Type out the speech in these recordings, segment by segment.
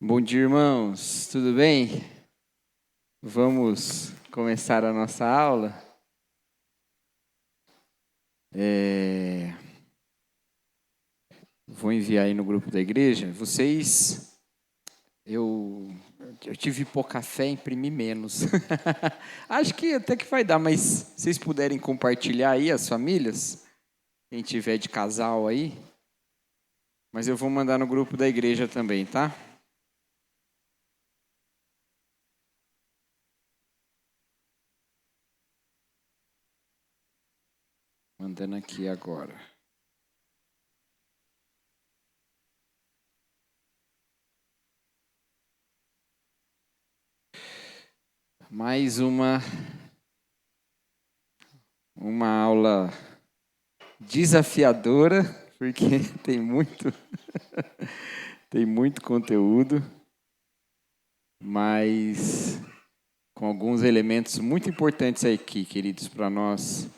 Bom dia, irmãos. Tudo bem? Vamos começar a nossa aula. Vou enviar aí no grupo da igreja. Eu tive pouca fé, imprimi menos. Acho que até que vai dar, mas se vocês puderem compartilhar aí as famílias, quem tiver de casal aí. Mas eu vou mandar no grupo da igreja também, tá? Mandando aqui agora. Mais uma aula desafiadora, porque tem muito conteúdo, mas com alguns elementos muito importantes aqui, queridos, para nós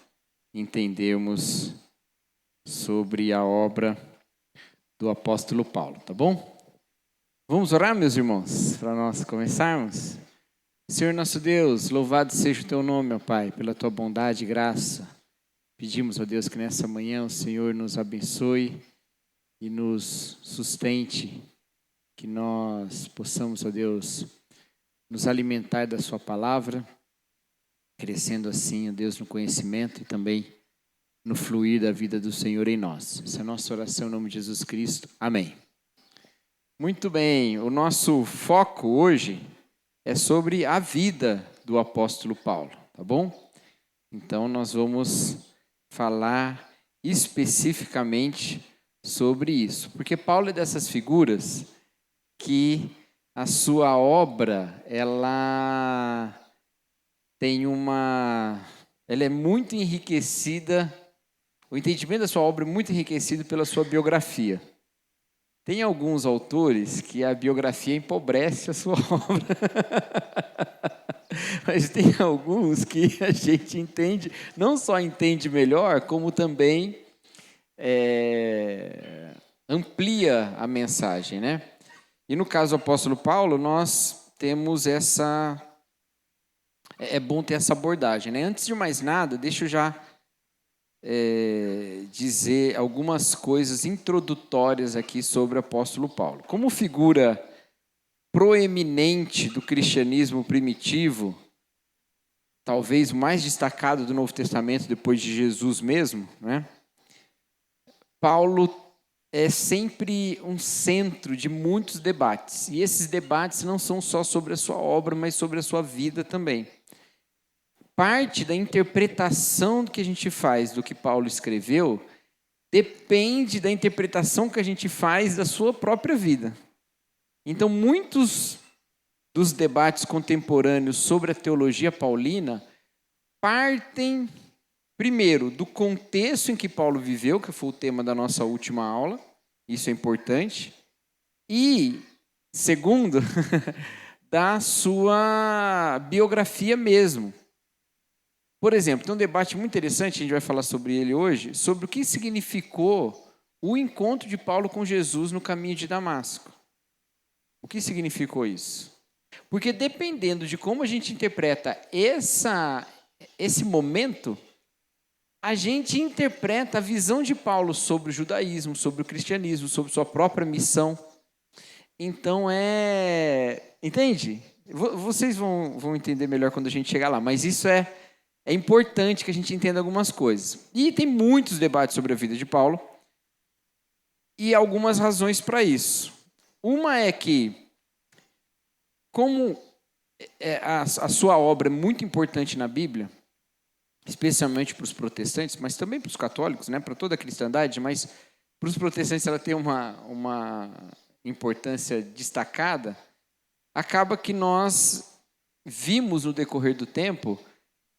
entendermos sobre a obra do apóstolo Paulo, tá bom? Vamos orar, meus irmãos, para nós começarmos? Senhor nosso Deus, louvado seja o teu nome, ó Pai, pela tua bondade e graça. Pedimos, ó Deus, que nessa manhã o Senhor nos abençoe e nos sustente, que nós possamos, ó Deus, nos alimentar da sua palavra, crescendo assim, ó Deus, no conhecimento e também no fluir da vida do Senhor em nós. Essa é a nossa oração em nome de Jesus Cristo. Amém. Muito bem, o nosso foco hoje é sobre a vida do apóstolo Paulo, tá bom? Então nós vamos falar especificamente sobre isso, porque Paulo é dessas figuras que a sua obra, ela é muito enriquecida, o entendimento da sua obra é muito enriquecido pela sua biografia. Tem alguns autores que a biografia empobrece a sua obra, mas tem alguns que a gente entende, não só entende melhor, como também amplia a mensagem, né? E no caso do apóstolo Paulo, nós temos essa... É bom ter essa abordagem, né? Antes de mais nada, deixa eu já dizer algumas coisas introdutórias aqui sobre o apóstolo Paulo. Como figura proeminente do cristianismo primitivo, talvez o mais destacado do Novo Testamento depois de Jesus mesmo, né? Paulo é sempre um centro de muitos debates. E esses debates não são só sobre a sua obra, mas sobre a sua vida também. Parte da interpretação que a gente faz do que Paulo escreveu depende da interpretação que a gente faz da sua própria vida. Então, muitos dos debates contemporâneos sobre a teologia paulina partem, primeiro, do contexto em que Paulo viveu, que foi o tema da nossa última aula, isso é importante, e, segundo, da sua biografia mesmo. Por exemplo, tem um debate muito interessante, a gente vai falar sobre ele hoje, sobre o que significou o encontro de Paulo com Jesus no caminho de Damasco. O que significou isso? Porque dependendo de como a gente interpreta esse momento, a gente interpreta a visão de Paulo sobre o judaísmo, sobre o cristianismo, sobre sua própria missão. Então entende? Vocês vão entender melhor quando a gente chegar lá, mas isso é importante que a gente entenda algumas coisas. E tem muitos debates sobre a vida de Paulo e algumas razões para isso. Uma é que, como a sua obra é muito importante na Bíblia, especialmente para os protestantes, mas também para os católicos, né, para toda a cristandade, mas para os protestantes ela tem uma importância destacada, acaba que nós vimos no decorrer do tempo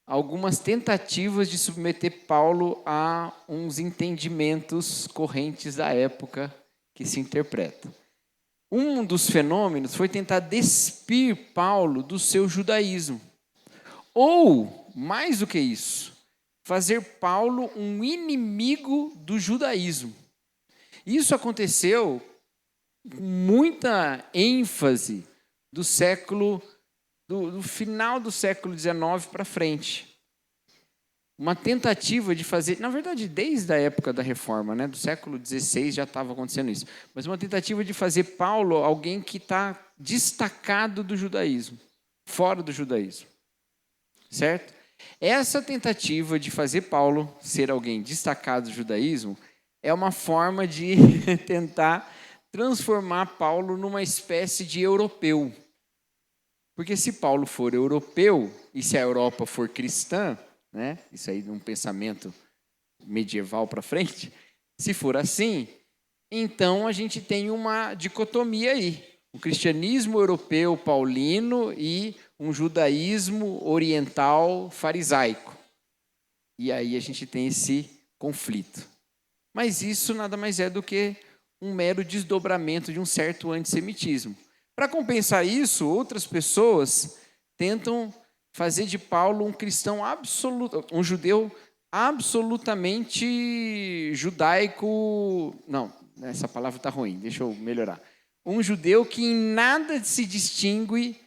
algumas tentativas de submeter Paulo a uns entendimentos correntes da época que se interpretam. Um dos fenômenos foi tentar despir Paulo do seu judaísmo. Ou, mais do que isso, fazer Paulo um inimigo do judaísmo. Isso aconteceu muita ênfase do final do século XIX para frente. Uma tentativa de fazer, na verdade, desde a época da Reforma, né, do século XVI já estava acontecendo isso, mas uma tentativa de fazer Paulo alguém que está destacado do judaísmo, fora do judaísmo, certo? Essa tentativa de fazer Paulo ser alguém destacado do judaísmo é uma forma de tentar transformar Paulo numa espécie de europeu. Porque se Paulo for europeu e se a Europa for cristã, né, isso aí num pensamento medieval para frente, se for assim, então a gente tem uma dicotomia aí. O cristianismo europeu paulino e um judaísmo oriental farisaico. E aí a gente tem esse conflito. Mas isso nada mais é do que um mero desdobramento de um certo antissemitismo. Para compensar isso, outras pessoas tentam fazer de Paulo um cristão absoluto, um judeu absolutamente judaico. Não, essa palavra está ruim, deixa eu melhorar. Um judeu que em nada se distingue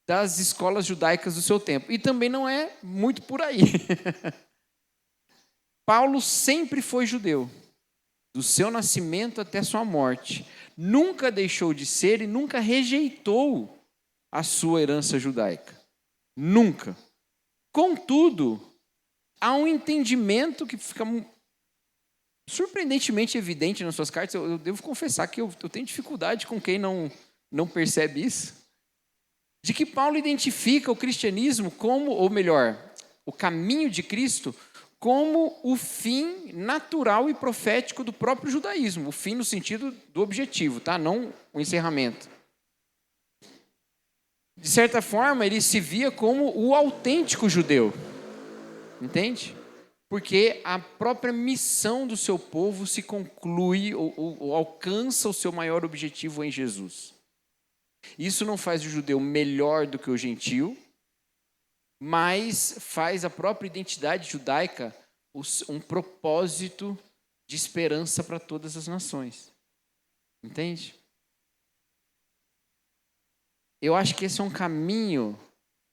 das escolas judaicas do seu tempo. E também não é muito por aí. Paulo sempre foi judeu, do seu nascimento até sua morte. Nunca deixou de ser e nunca rejeitou a sua herança judaica. Nunca. Contudo, há um entendimento que fica surpreendentemente evidente nas suas cartas. Eu devo confessar que eu tenho dificuldade com quem não percebe isso. De que Paulo identifica o cristianismo como, ou melhor, o caminho de Cristo como o fim natural e profético do próprio judaísmo. O fim no sentido do objetivo, tá? Não o encerramento. De certa forma, ele se via como o autêntico judeu. Entende? Porque a própria missão do seu povo se conclui ou alcança o seu maior objetivo em Jesus. Isso não faz o judeu melhor do que o gentio, mas faz a própria identidade judaica um propósito de esperança para todas as nações. Entende? Eu acho que esse é um caminho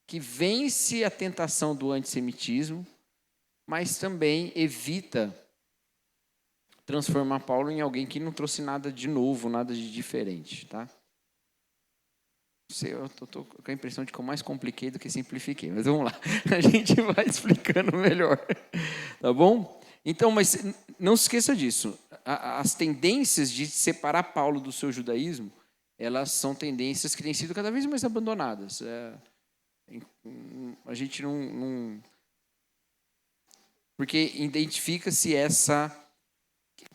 que vence a tentação do antissemitismo, mas também evita transformar Paulo em alguém que não trouxe nada de novo, nada de diferente, tá? Eu estou com a impressão de que eu mais compliquei do que simplifiquei, mas vamos lá, a gente vai explicando melhor, tá bom? Então, mas não se esqueça disso, as tendências de separar Paulo do seu judaísmo, elas são tendências que têm sido cada vez mais abandonadas. A gente não... Porque identifica-se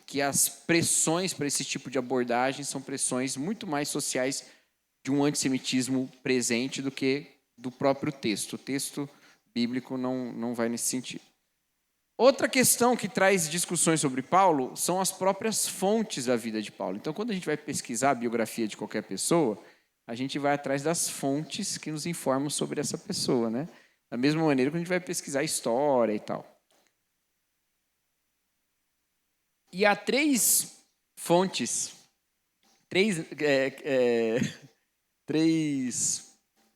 que as pressões para esse tipo de abordagem são pressões muito mais sociais de um antissemitismo presente do que do próprio texto. O texto bíblico não vai nesse sentido. Outra questão que traz discussões sobre Paulo são as próprias fontes da vida de Paulo. Então, quando a gente vai pesquisar a biografia de qualquer pessoa, a gente vai atrás das fontes que nos informam sobre essa pessoa, né? Da mesma maneira que a gente vai pesquisar a história e tal. E há três fontes, três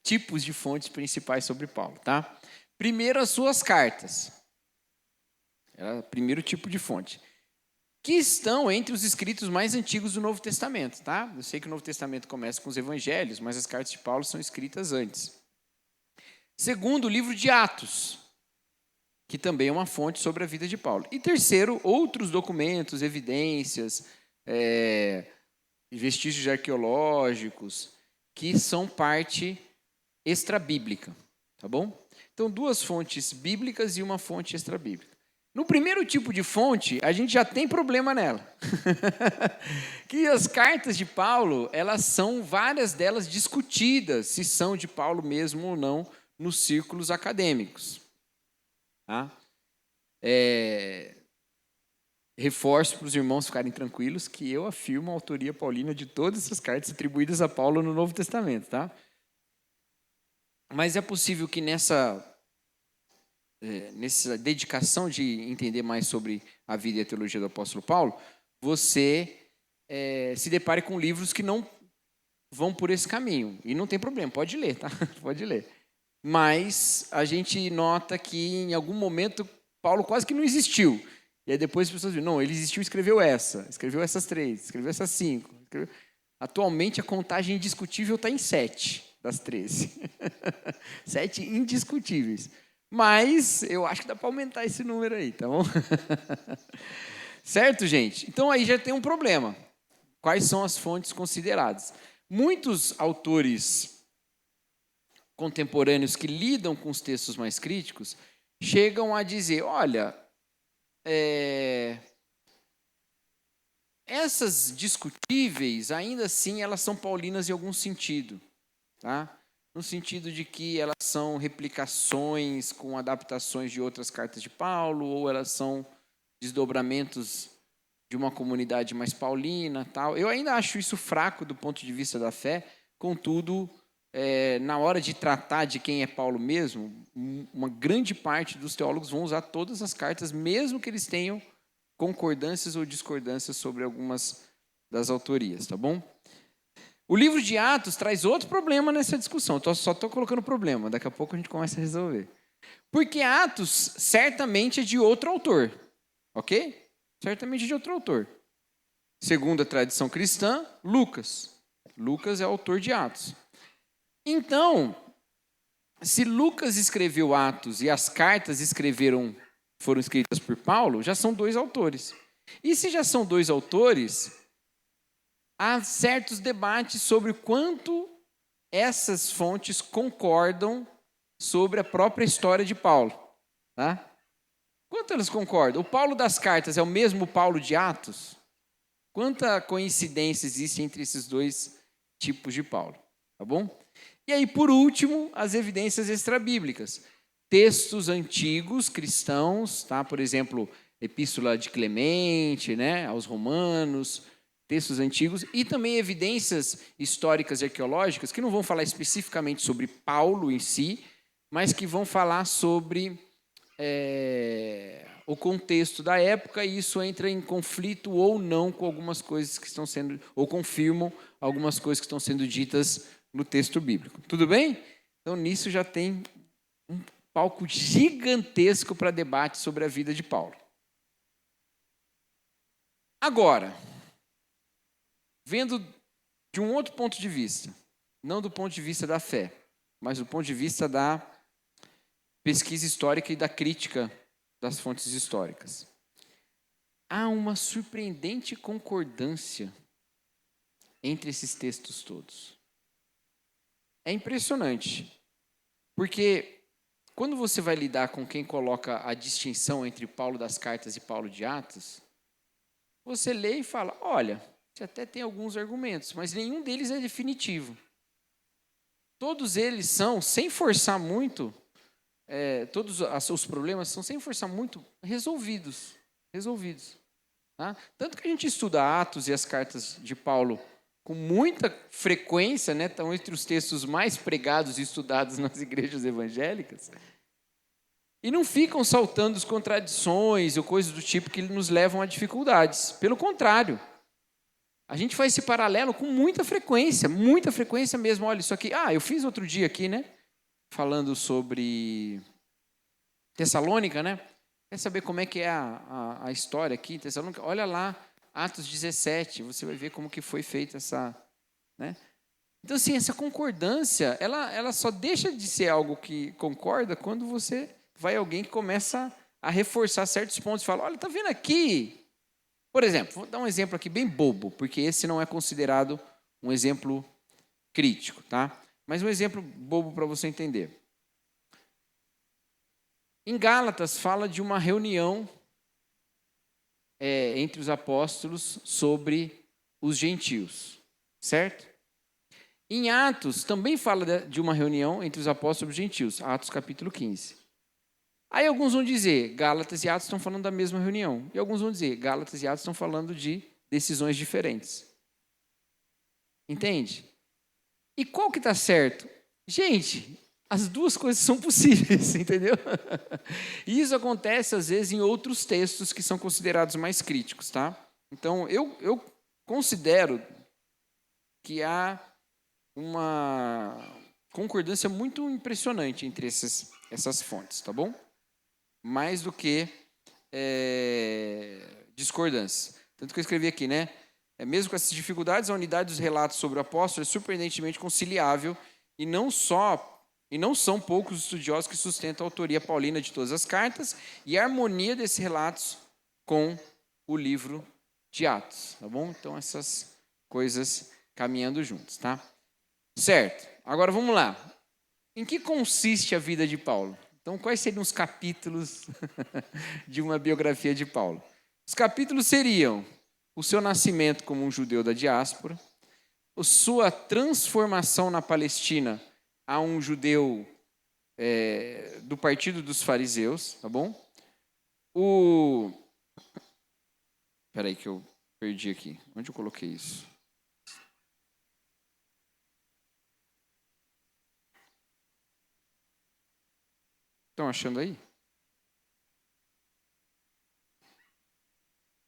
tipos de fontes principais sobre Paulo, tá? Primeiro, as suas cartas. É o primeiro tipo de fonte. Que estão entre os escritos mais antigos do Novo Testamento, tá? Eu sei que o Novo Testamento começa com os evangelhos, mas as cartas de Paulo são escritas antes. Segundo, o livro de Atos, que também é uma fonte sobre a vida de Paulo. E terceiro, outros documentos, evidências, vestígios arqueológicos, que são parte extrabíblica, tá bom? Então, duas fontes bíblicas e uma fonte extrabíblica. No primeiro tipo de fonte, a gente já tem problema nela. Que as cartas de Paulo, elas são, várias delas, discutidas, se são de Paulo mesmo ou não, nos círculos acadêmicos. Tá? Reforço para os irmãos ficarem tranquilos que eu afirmo a autoria paulina de todas essas cartas atribuídas a Paulo no Novo Testamento. Tá? Mas é possível que nessa dedicação de entender mais sobre a vida e a teologia do apóstolo Paulo, você se depare com livros que não vão por esse caminho. E não tem problema, pode ler, tá? Pode ler. Mas a gente nota que em algum momento Paulo quase que não existiu. E aí depois as pessoas dizem, não, ele existiu e escreveu essas 3, escreveu essas 5. Atualmente a contagem indiscutível está em 7 das 13. 7 indiscutíveis. Mas eu acho que dá para aumentar esse número aí, tá bom? Certo, gente? Então aí já tem um problema. Quais são as fontes consideradas? Muitos autores contemporâneos que lidam com os textos mais críticos chegam a dizer, olha, essas discutíveis, ainda assim, elas são paulinas em algum sentido, tá? No sentido de que elas são replicações com adaptações de outras cartas de Paulo, ou elas são desdobramentos de uma comunidade mais paulina, tal. Eu ainda acho isso fraco do ponto de vista da fé, contudo, na hora de tratar de quem é Paulo mesmo, uma grande parte dos teólogos vão usar todas as cartas, mesmo que eles tenham concordâncias ou discordâncias sobre algumas das autorias, tá bom? O livro de Atos traz outro problema nessa discussão, só estou colocando problema, daqui a pouco a gente começa a resolver. Porque Atos certamente é de outro autor, ok? Certamente é de outro autor. Segundo a tradição cristã, Lucas. Lucas é autor de Atos. Então, se Lucas escreveu Atos e as cartas foram escritas por Paulo, já são 2 autores. E se já são 2 autores, há certos debates sobre o quanto essas fontes concordam sobre a própria história de Paulo. Tá? Quanto elas concordam? O Paulo das cartas é o mesmo Paulo de Atos? Quanta coincidência existe entre esses 2 tipos de Paulo? Tá bom? E aí, por último, as evidências extrabíblicas. Textos antigos cristãos, tá? Por exemplo, Epístola de Clemente, né? Aos Romanos, textos antigos, e também evidências históricas e arqueológicas, que não vão falar especificamente sobre Paulo em si, mas que vão falar sobre o contexto da época, e isso entra em conflito ou não com algumas coisas que estão sendo, ou confirmam algumas coisas que estão sendo ditas no texto bíblico. Tudo bem? Então, nisso já tem um palco gigantesco para debate sobre a vida de Paulo. Agora, vendo de um outro ponto de vista, não do ponto de vista da fé, mas do ponto de vista da pesquisa histórica e da crítica das fontes históricas. Há uma surpreendente concordância entre esses textos todos. É impressionante, porque quando você vai lidar com quem coloca a distinção entre Paulo das cartas e Paulo de Atos, você lê e fala, olha, você até tem alguns argumentos, mas nenhum deles é definitivo. Todos eles são, sem forçar muito, todos os problemas são, sem forçar muito, resolvidos. Tá? Tanto que a gente estuda Atos e as cartas de Paulo com muita frequência, né? Estão entre os textos mais pregados e estudados nas igrejas evangélicas, e não ficam saltando as contradições ou coisas do tipo que nos levam a dificuldades. Pelo contrário, a gente faz esse paralelo com muita frequência mesmo. Olha, isso aqui, eu fiz outro dia aqui, né? Falando sobre Tessalônica, né? Quer saber como é que é a história aqui em Tessalônica? Olha lá, Atos 17, você vai ver como que foi feita essa, né? Então, assim, essa concordância, ela só deixa de ser algo que concorda quando você vai alguém que começa a reforçar certos pontos e fala, olha, tá vendo aqui? Por exemplo, vou dar um exemplo aqui bem bobo, porque esse não é considerado um exemplo crítico, tá? Mas um exemplo bobo para você entender. Em Gálatas fala de uma reunião entre os apóstolos sobre os gentios, certo? Em Atos também fala de uma reunião entre os apóstolos sobre os gentios, Atos capítulo 15. Aí alguns vão dizer, Gálatas e Atos estão falando da mesma reunião. E alguns vão dizer, Gálatas e Atos estão falando de decisões diferentes. Entende? E qual que está certo? Gente, as duas coisas são possíveis, entendeu? E isso acontece, às vezes, em outros textos que são considerados mais críticos, tá? Então, eu considero que há uma concordância muito impressionante entre essas fontes, tá bom? Mais do que discordância. Tanto que eu escrevi aqui, né? Mesmo com essas dificuldades, a unidade dos relatos sobre o apóstolo é surpreendentemente conciliável e não são poucos estudiosos que sustentam a autoria paulina de todas as cartas e a harmonia desses relatos com o livro de Atos, tá bom? Então, essas coisas caminhando juntos, tá? Certo. Agora, vamos lá. Em que consiste a vida de Paulo? Então, quais seriam os capítulos de uma biografia de Paulo? Os capítulos seriam o seu nascimento como um judeu da diáspora, a sua transformação na Palestina a um judeu do partido dos fariseus, tá bom? Espera aí que eu perdi aqui. Onde eu coloquei isso? Estão achando aí?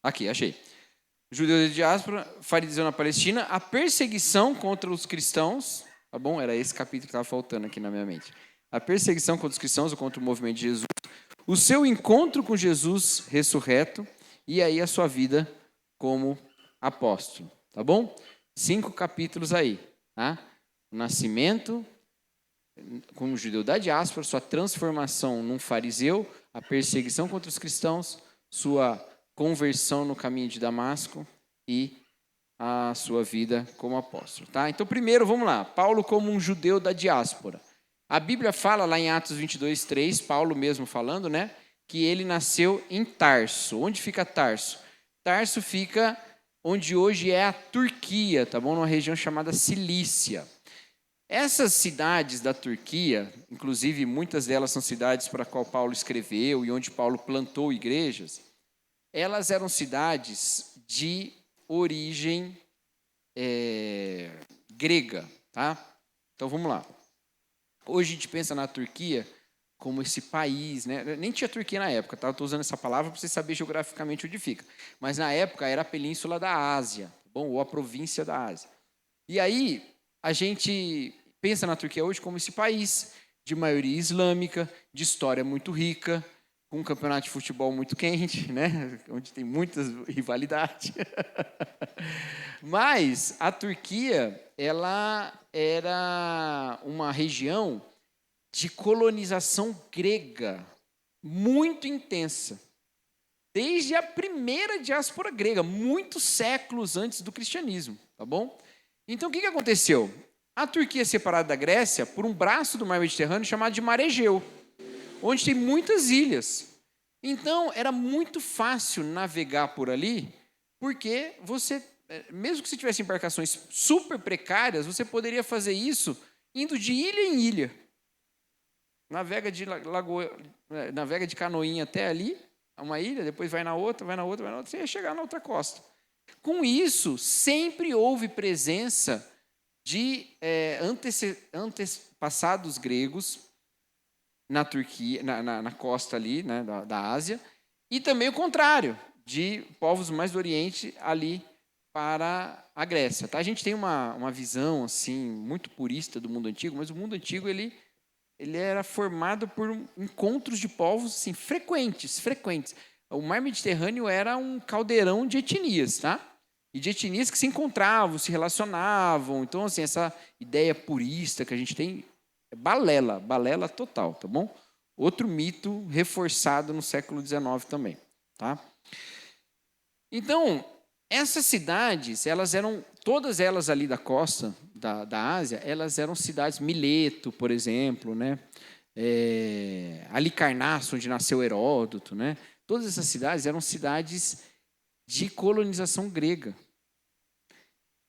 Aqui, achei. Judeu de diáspora, fariseu na Palestina, a perseguição contra os cristãos, tá bom? Era esse capítulo que estava faltando aqui na minha mente. A perseguição contra os cristãos ou contra o movimento de Jesus, o seu encontro com Jesus ressurreto e aí a sua vida como apóstolo, tá bom? 5 capítulos aí, tá? O nascimento como judeu da diáspora, sua transformação num fariseu, a perseguição contra os cristãos, sua conversão no caminho de Damasco e a sua vida como apóstolo, tá? Então, primeiro, vamos lá. Paulo como um judeu da diáspora. A Bíblia fala lá em Atos 22:3, Paulo mesmo falando, né? Que ele nasceu em Tarso. Onde fica Tarso? Tarso fica onde hoje é a Turquia, tá bom? Numa região chamada Cilícia. Essas cidades da Turquia, inclusive muitas delas são cidades para a qual Paulo escreveu e onde Paulo plantou igrejas, elas eram cidades de origem grega, tá? Então vamos lá. Hoje a gente pensa na Turquia como esse país, né? Nem tinha Turquia na época, tá? Eu estou usando essa palavra para você saber geograficamente onde fica. Mas na época era a península da Ásia, tá bom? Ou a província da Ásia. E aí a gente pensa na Turquia hoje como esse país de maioria islâmica, de história muito rica, com um campeonato de futebol muito quente, né? Onde tem muitas rivalidades. Mas a Turquia, ela era uma região de colonização grega muito intensa. Desde a primeira diáspora grega, muitos séculos antes do cristianismo, tá bom? Então, o que aconteceu? A Turquia é separada da Grécia por um braço do mar Mediterrâneo chamado de Mar Egeu, onde tem muitas ilhas. Então, era muito fácil navegar por ali, porque você, mesmo que você tivesse embarcações super precárias, você poderia fazer isso indo de ilha em ilha. Navega de canoinha até ali, uma ilha, depois vai na outra, você ia chegar na outra costa. Com isso, sempre houve presença de antepassados gregos na Turquia, na costa ali, né, da Ásia, e também o contrário, de povos mais do Oriente ali para a Grécia. Tá? A gente tem uma visão assim muito purista do mundo antigo, mas o mundo antigo ele era formado por encontros de povos assim, frequentes. O mar Mediterrâneo era um caldeirão de etnias, tá? E de etnias que se encontravam, se relacionavam. Então, assim, essa ideia purista que a gente tem é balela total, tá bom? Outro mito reforçado no século XIX também, tá? Então, essas cidades, todas elas ali da costa da Ásia, elas eram cidades, Mileto, por exemplo, né? Halicarnasso, onde nasceu Heródoto, né? Todas essas cidades eram cidades de colonização grega,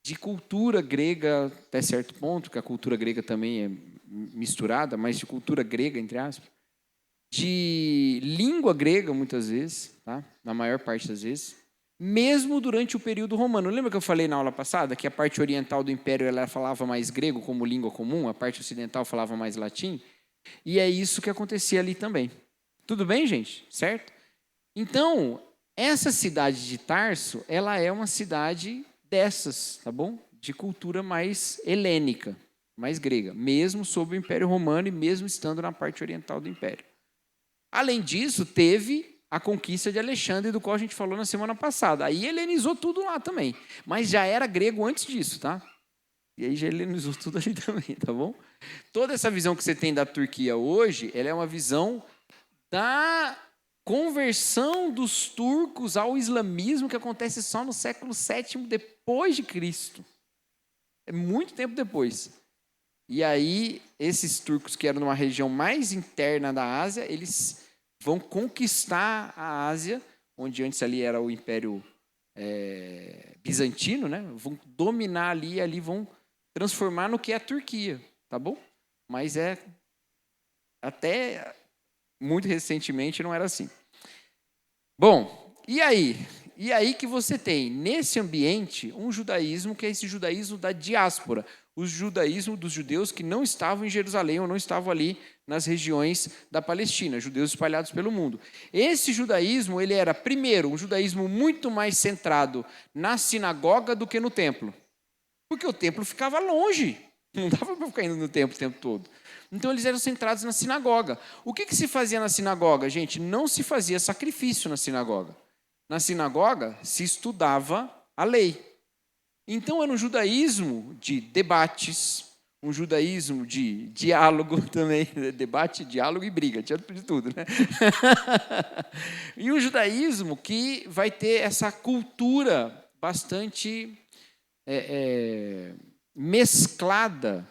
de cultura grega até certo ponto, que a cultura grega também é misturada, mas de cultura grega, entre aspas, de língua grega, muitas vezes, tá? Na maior parte das vezes, mesmo durante o período romano. Lembra que eu falei na aula passada que a parte oriental do império ela falava mais grego como língua comum, a parte ocidental falava mais latim? E é isso que acontecia ali também. Tudo bem, gente? Certo? Então, essa cidade de Tarso, ela é uma cidade dessas, tá bom? De cultura mais helênica, mais grega, mesmo sob o Império Romano e mesmo estando na parte oriental do Império. Além disso, teve a conquista de Alexandre, do qual a gente falou na semana passada. Aí helenizou tudo lá também, mas já era grego antes disso, tá? E aí já helenizou tudo ali também, tá bom? Toda essa visão que você tem da Turquia hoje, ela é uma visão da conversão dos turcos ao islamismo que acontece só no século VII depois de Cristo. É muito tempo depois. E aí, esses turcos que eram numa região mais interna da Ásia, eles vão conquistar a Ásia, onde antes ali era o Império Bizantino, né? Vão dominar ali e ali vão transformar no que é a Turquia, tá bom? Mas até muito recentemente não era assim. Bom, e aí? E aí que você tem, nesse ambiente, um judaísmo que é esse judaísmo da diáspora, o judaísmo dos judeus que não estavam em Jerusalém ou não estavam ali nas regiões da Palestina, judeus espalhados pelo mundo. Esse judaísmo, ele era, primeiro, um judaísmo muito mais centrado na sinagoga do que no templo, porque o templo ficava longe, não dava para ficar indo no templo o tempo todo. Então, eles eram centrados na sinagoga. O que se fazia na sinagoga, gente? Não se fazia sacrifício na sinagoga. Na sinagoga, se estudava a lei. Então, era um judaísmo de debates, um judaísmo de diálogo também, debate, diálogo e briga, tinha de tudo, né? E um judaísmo que vai ter essa cultura bastante mesclada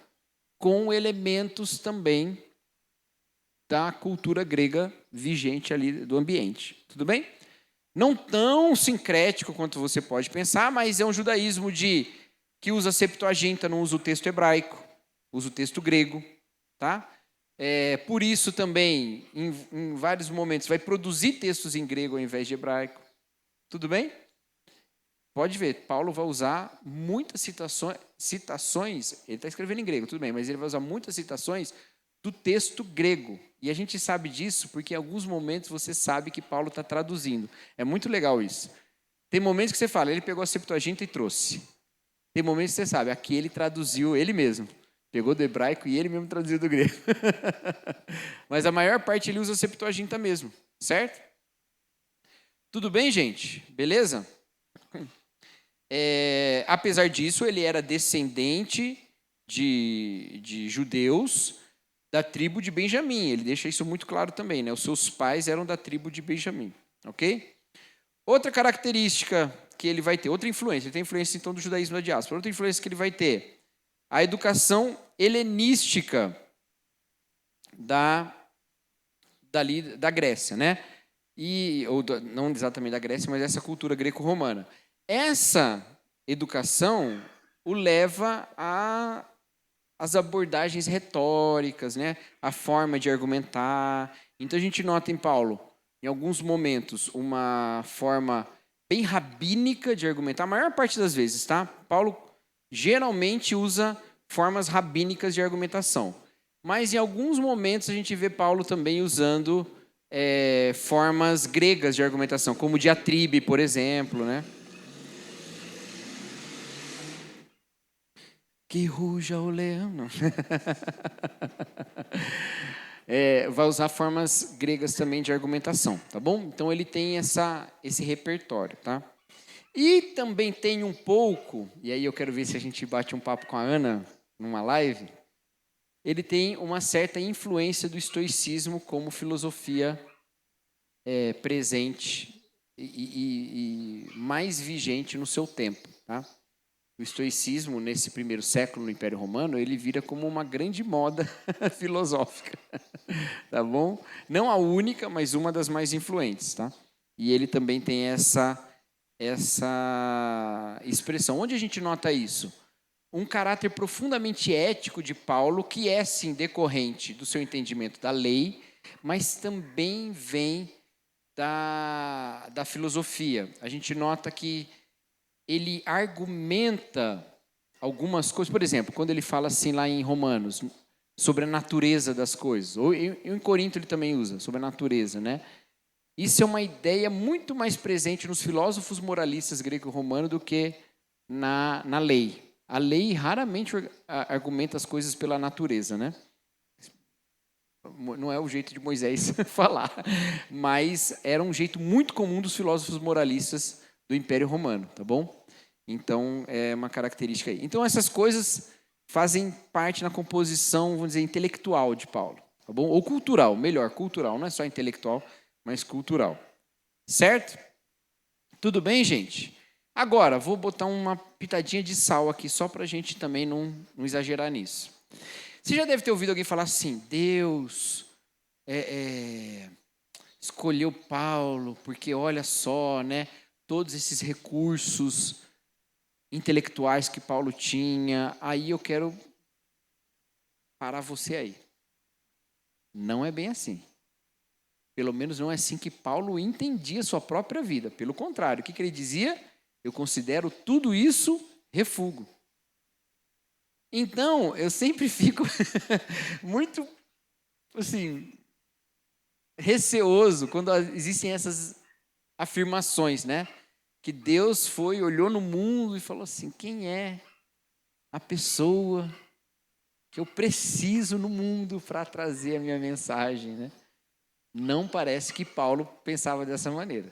com elementos também da cultura grega vigente ali do ambiente. Tudo bem? Não tão sincrético quanto você pode pensar, mas é um judaísmo que usa a Septuaginta, não usa o texto hebraico, usa o texto grego. Tá? Por isso também, em vários momentos, vai produzir textos em grego ao invés de hebraico. Tudo bem? Pode ver, Paulo vai usar muitas citações, ele está escrevendo em grego, tudo bem, mas ele vai usar muitas citações do texto grego. E a gente sabe disso porque em alguns momentos você sabe que Paulo está traduzindo. É muito legal isso. Tem momentos que você fala, ele pegou a Septuaginta e trouxe. Tem momentos que você sabe, aqui ele traduziu ele mesmo. Pegou do hebraico e ele mesmo traduziu do grego. Mas a maior parte ele usa a Septuaginta mesmo, certo? Tudo bem, gente? Beleza? Apesar disso, ele era descendente de judeus da tribo de Benjamim. Ele deixa isso muito claro também, né? Os seus pais eram da tribo de Benjamim, ok? Outra característica que ele vai ter, outra influência, ele tem influência então do judaísmo da diáspora. Outra influência que ele vai ter, a educação helenística da Grécia, né? Não exatamente da Grécia, mas essa cultura greco-romana. Essa educação o leva às abordagens retóricas, né? A forma de argumentar. Então a gente nota em Paulo, em alguns momentos, uma forma bem rabínica de argumentar, a maior parte das vezes, tá? Paulo geralmente usa formas rabínicas de argumentação. Mas em alguns momentos a gente vê Paulo também usando formas gregas de argumentação, como diatribe, por exemplo, né? Que ruja o leão. Não. Vai usar formas gregas também de argumentação, tá bom? Então ele tem esse repertório, tá? E também tem um pouco, e aí eu quero ver se a gente bate um papo com a Ana numa live, ele tem uma certa influência do estoicismo como filosofia presente e mais vigente no seu tempo, tá? O estoicismo, nesse primeiro século no Império Romano, ele vira como uma grande moda filosófica, tá bom? Não a única, mas uma das mais influentes, tá? E ele também tem essa expressão. Onde a gente nota isso? Um caráter profundamente ético de Paulo, que é, sim, decorrente do seu entendimento da lei, mas também vem da filosofia. A gente nota que ele argumenta algumas coisas. Por exemplo, quando ele fala assim lá em Romanos, sobre a natureza das coisas. Ou em Corinto ele também usa, sobre a natureza, né? Isso é uma ideia muito mais presente nos filósofos moralistas greco-romanos do que na lei. A lei raramente argumenta as coisas pela natureza, né? Não é o jeito de Moisés falar, mas era um jeito muito comum dos filósofos moralistas do Império Romano, tá bom? Então, é uma característica aí. Então, essas coisas fazem parte na composição, vamos dizer, intelectual de Paulo, tá bom? Ou cultural, melhor, cultural, não é só intelectual, mas cultural. Certo? Tudo bem, gente? Agora, vou botar uma pitadinha de sal aqui, só para a gente também não exagerar nisso. Você já deve ter ouvido alguém falar assim, Deus escolheu Paulo, porque olha só, né, todos esses recursos intelectuais que Paulo tinha, aí eu quero parar você aí. Não é bem assim. Pelo menos não é assim que Paulo entendia a sua própria vida. Pelo contrário, o que ele dizia? Eu considero tudo isso refúgio. Então, eu sempre fico muito, assim, receoso quando existem essas afirmações, né? Que Deus foi, olhou no mundo e falou assim, quem é a pessoa que eu preciso no mundo para trazer a minha mensagem, né? Não parece que Paulo pensava dessa maneira.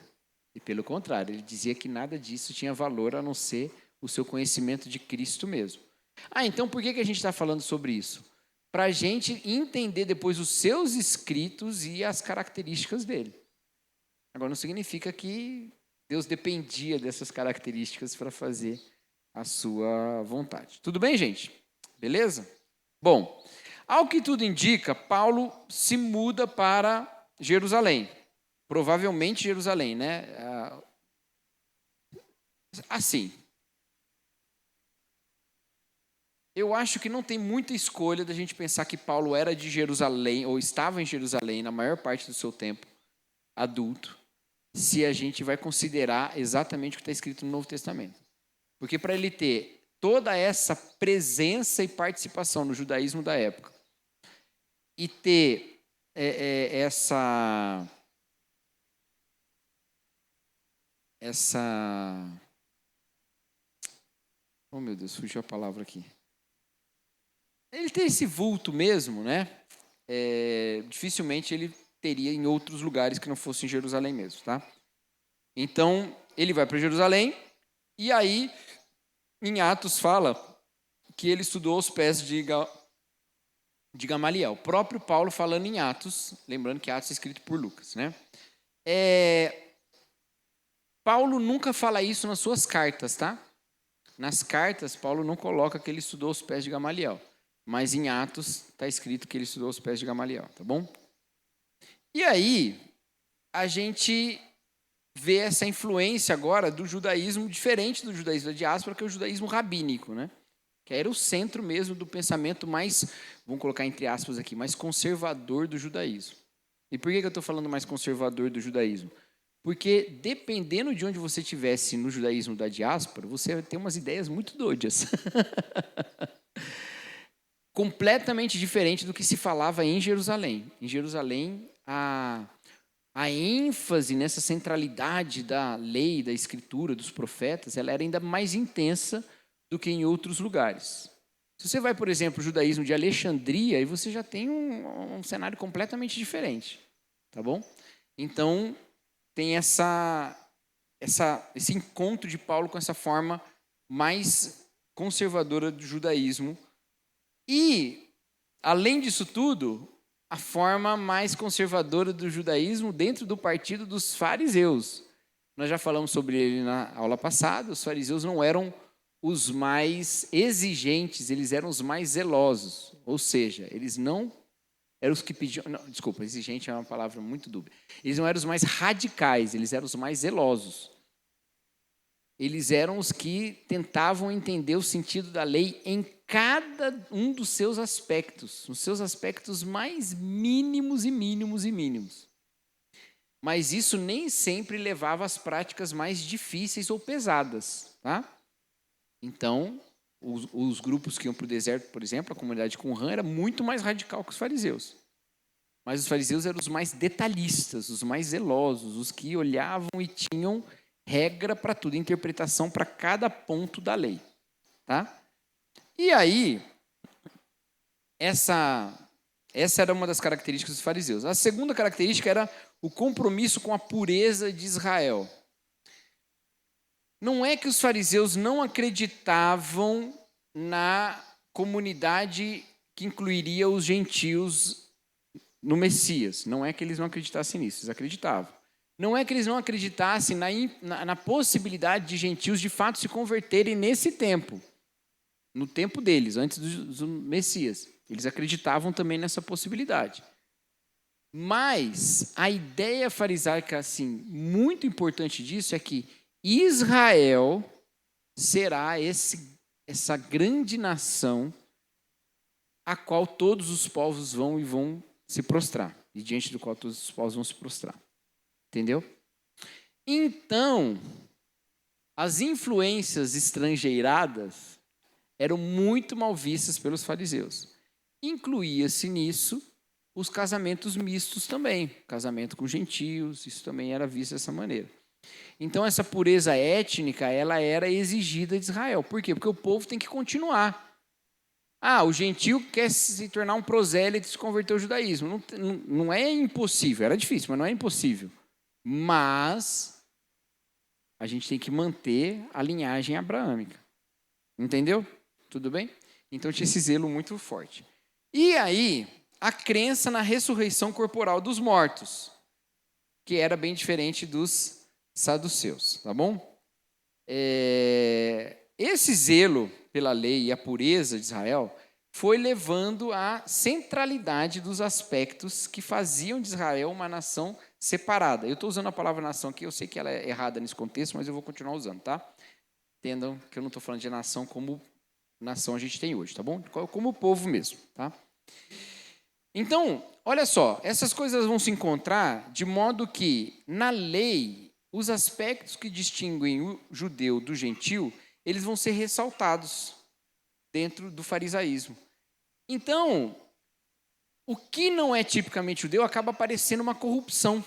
E pelo contrário, ele dizia que nada disso tinha valor a não ser o seu conhecimento de Cristo mesmo. Então por que a gente está falando sobre isso? Para a gente entender depois os seus escritos e as características dele. Agora, não significa que Deus dependia dessas características para fazer a sua vontade. Tudo bem, gente? Beleza? Bom, ao que tudo indica, Paulo se muda para Jerusalém. Provavelmente Jerusalém, né? Assim, eu acho que não tem muita escolha da gente pensar que Paulo era de Jerusalém, ou estava em Jerusalém na maior parte do seu tempo adulto, se a gente vai considerar exatamente o que está escrito no Novo Testamento. Porque para ele ter toda essa presença e participação no judaísmo da época, e ter essa oh meu Deus, fugiu a palavra aqui. Ele tem esse vulto mesmo, né? Dificilmente ele teria em outros lugares que não fosse em Jerusalém mesmo, tá? Então, ele vai para Jerusalém, e aí, em Atos fala que ele estudou aos pés de Gamaliel. O próprio Paulo falando em Atos, lembrando que Atos é escrito por Lucas, né? Paulo nunca fala isso nas suas cartas, tá? Nas cartas, Paulo não coloca que ele estudou aos pés de Gamaliel. Mas em Atos está escrito que ele estudou aos pés de Gamaliel, tá bom? E aí, a gente vê essa influência agora do judaísmo diferente do judaísmo da diáspora, que é o judaísmo rabínico, né? Que era o centro mesmo do pensamento mais, vamos colocar entre aspas aqui, mais conservador do judaísmo. E por que eu estou falando mais conservador do judaísmo? Porque dependendo de onde você estivesse no judaísmo da diáspora, você vai ter umas ideias muito doidas. Completamente diferente do que se falava em Jerusalém. Em Jerusalém, a ênfase nessa centralidade da lei, da escritura, dos profetas, ela era ainda mais intensa do que em outros lugares. Se você vai, por exemplo, o judaísmo de Alexandria, aí você já tem um cenário completamente diferente, tá bom? Então, tem esse encontro de Paulo com essa forma mais conservadora do judaísmo. E, além disso tudo, a forma mais conservadora do judaísmo dentro do partido dos fariseus. Nós já falamos sobre ele na aula passada, os fariseus não eram os mais exigentes, eles eram os mais zelosos. Ou seja, eles não eram os que pediam... Não, desculpa, exigente é uma palavra muito dúbia. Eles não eram os mais radicais, eles eram os mais zelosos. Eles eram os que tentavam entender o sentido da lei em cada um dos seus aspectos, os seus aspectos mais mínimos e mínimos e mínimos. Mas isso nem sempre levava às práticas mais difíceis ou pesadas, tá? Então, os grupos que iam para o deserto, por exemplo, a comunidade de Qumran era muito mais radical que os fariseus. Mas os fariseus eram os mais detalhistas, os mais zelosos, os que olhavam e tinham regra para tudo, interpretação para cada ponto da lei, tá? E aí, essa era uma das características dos fariseus. A segunda característica era o compromisso com a pureza de Israel. Não é que os fariseus não acreditavam na comunidade que incluiria os gentios no Messias. Não é que eles não acreditassem nisso, eles acreditavam. Não é que eles não acreditassem na possibilidade de gentios de fato se converterem nesse tempo, no tempo deles, antes do Messias. Eles acreditavam também nessa possibilidade. Mas a ideia farisaica, assim, muito importante disso é que Israel será essa grande nação a qual todos os povos vão se prostrar, e diante do qual todos os povos vão se prostrar. Entendeu? Então, as influências estrangeiradas eram muito mal vistas pelos fariseus. Incluía-se nisso os casamentos mistos também, casamento com gentios, isso também era visto dessa maneira. Então, essa pureza étnica, ela era exigida de Israel. Por quê? Porque o povo tem que continuar. O gentio quer se tornar um prosélito e se converter ao judaísmo. Não é impossível, era difícil, mas não é impossível. Mas a gente tem que manter a linhagem abraâmica. Entendeu? Tudo bem? Então tinha esse zelo muito forte. E aí, a crença na ressurreição corporal dos mortos, que era bem diferente dos saduceus, tá bom? Esse zelo pela lei e a pureza de Israel foi levando à centralidade dos aspectos que faziam de Israel uma nação separada. Eu estou usando a palavra nação aqui, eu sei que ela é errada nesse contexto, mas eu vou continuar usando, tá? Entendam que eu não estou falando de nação como nação a gente tem hoje, tá bom? Como povo mesmo, tá? Então, olha só, essas coisas vão se encontrar de modo que, na lei, os aspectos que distinguem o judeu do gentio, eles vão ser ressaltados dentro do farisaísmo. Então, o que não é tipicamente judeu acaba parecendo uma corrupção.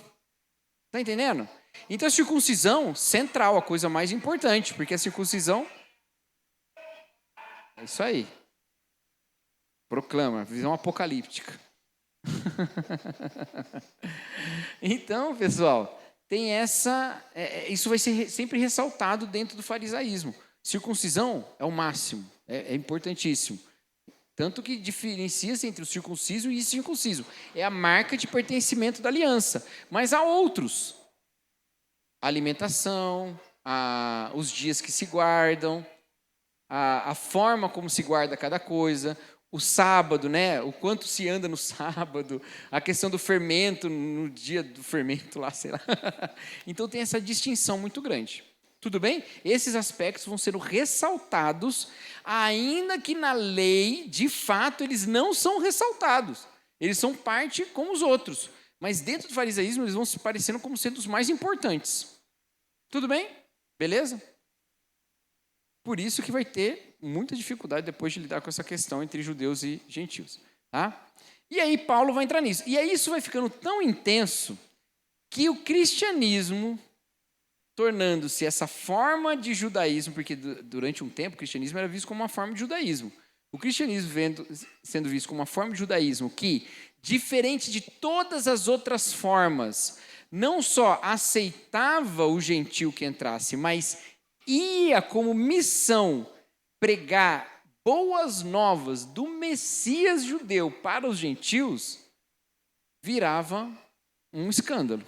Está entendendo? Então, a circuncisão, central, a coisa mais importante, porque a circuncisão... É isso aí. Proclama, visão apocalíptica. Então, pessoal, tem isso vai ser sempre ressaltado dentro do farisaísmo. Circuncisão é o máximo, é importantíssimo. Tanto que diferencia-se entre o circunciso e o incircunciso. É a marca de pertencimento da aliança. Mas há outros. A alimentação, os dias que se guardam, a forma como se guarda cada coisa, o sábado, né? O quanto se anda no sábado, a questão do fermento, no dia do fermento lá, sei lá. Então tem essa distinção muito grande. Tudo bem? Esses aspectos vão ser ressaltados, ainda que na lei, de fato, eles não são ressaltados. Eles são parte como os outros. Mas dentro do farisaísmo, eles vão se parecendo como sendo os mais importantes. Tudo bem? Beleza? Por isso que vai ter muita dificuldade depois de lidar com essa questão entre judeus e gentios. Tá? E aí Paulo vai entrar nisso. E aí isso vai ficando tão intenso que o cristianismo, tornando-se essa forma de judaísmo, porque durante um tempo o cristianismo era visto como uma forma de judaísmo. O cristianismo sendo visto como uma forma de judaísmo que, diferente de todas as outras formas, não só aceitava o gentio que entrasse, mas ia como missão pregar boas novas do Messias judeu para os gentios, virava um escândalo.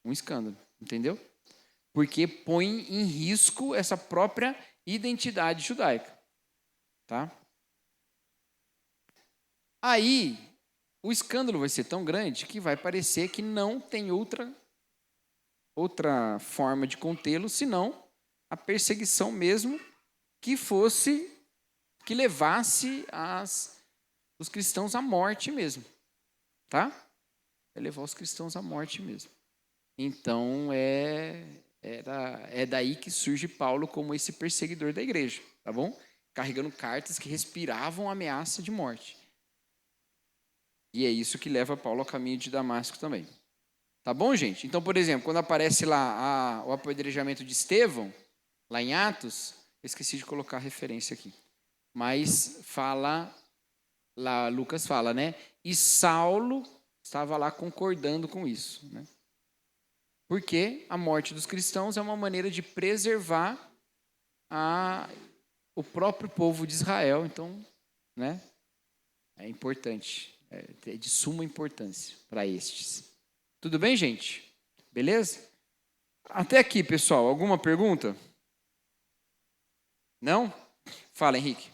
Um escândalo, entendeu? Porque põe em risco essa própria identidade judaica. Tá? Aí, o escândalo vai ser tão grande que vai parecer que não tem outra forma de contê-lo, senão a perseguição mesmo que levasse os cristãos à morte mesmo. Tá? Vai levar os cristãos à morte mesmo. Então, é daí que surge Paulo como esse perseguidor da igreja, tá bom? Carregando cartas que respiravam ameaça de morte. E é isso que leva Paulo ao caminho de Damasco também. Tá bom, gente? Então, por exemplo, quando aparece lá o apedrejamento de Estevão, lá em Atos, eu esqueci de colocar a referência aqui, mas fala, lá Lucas fala, né? E Saulo estava lá concordando com isso, né? Porque a morte dos cristãos é uma maneira de preservar o próprio povo de Israel, então, né? É importante, é de suma importância para estes. Tudo bem, gente? Beleza? Até aqui, pessoal, alguma pergunta? Não? Fala, Henrique.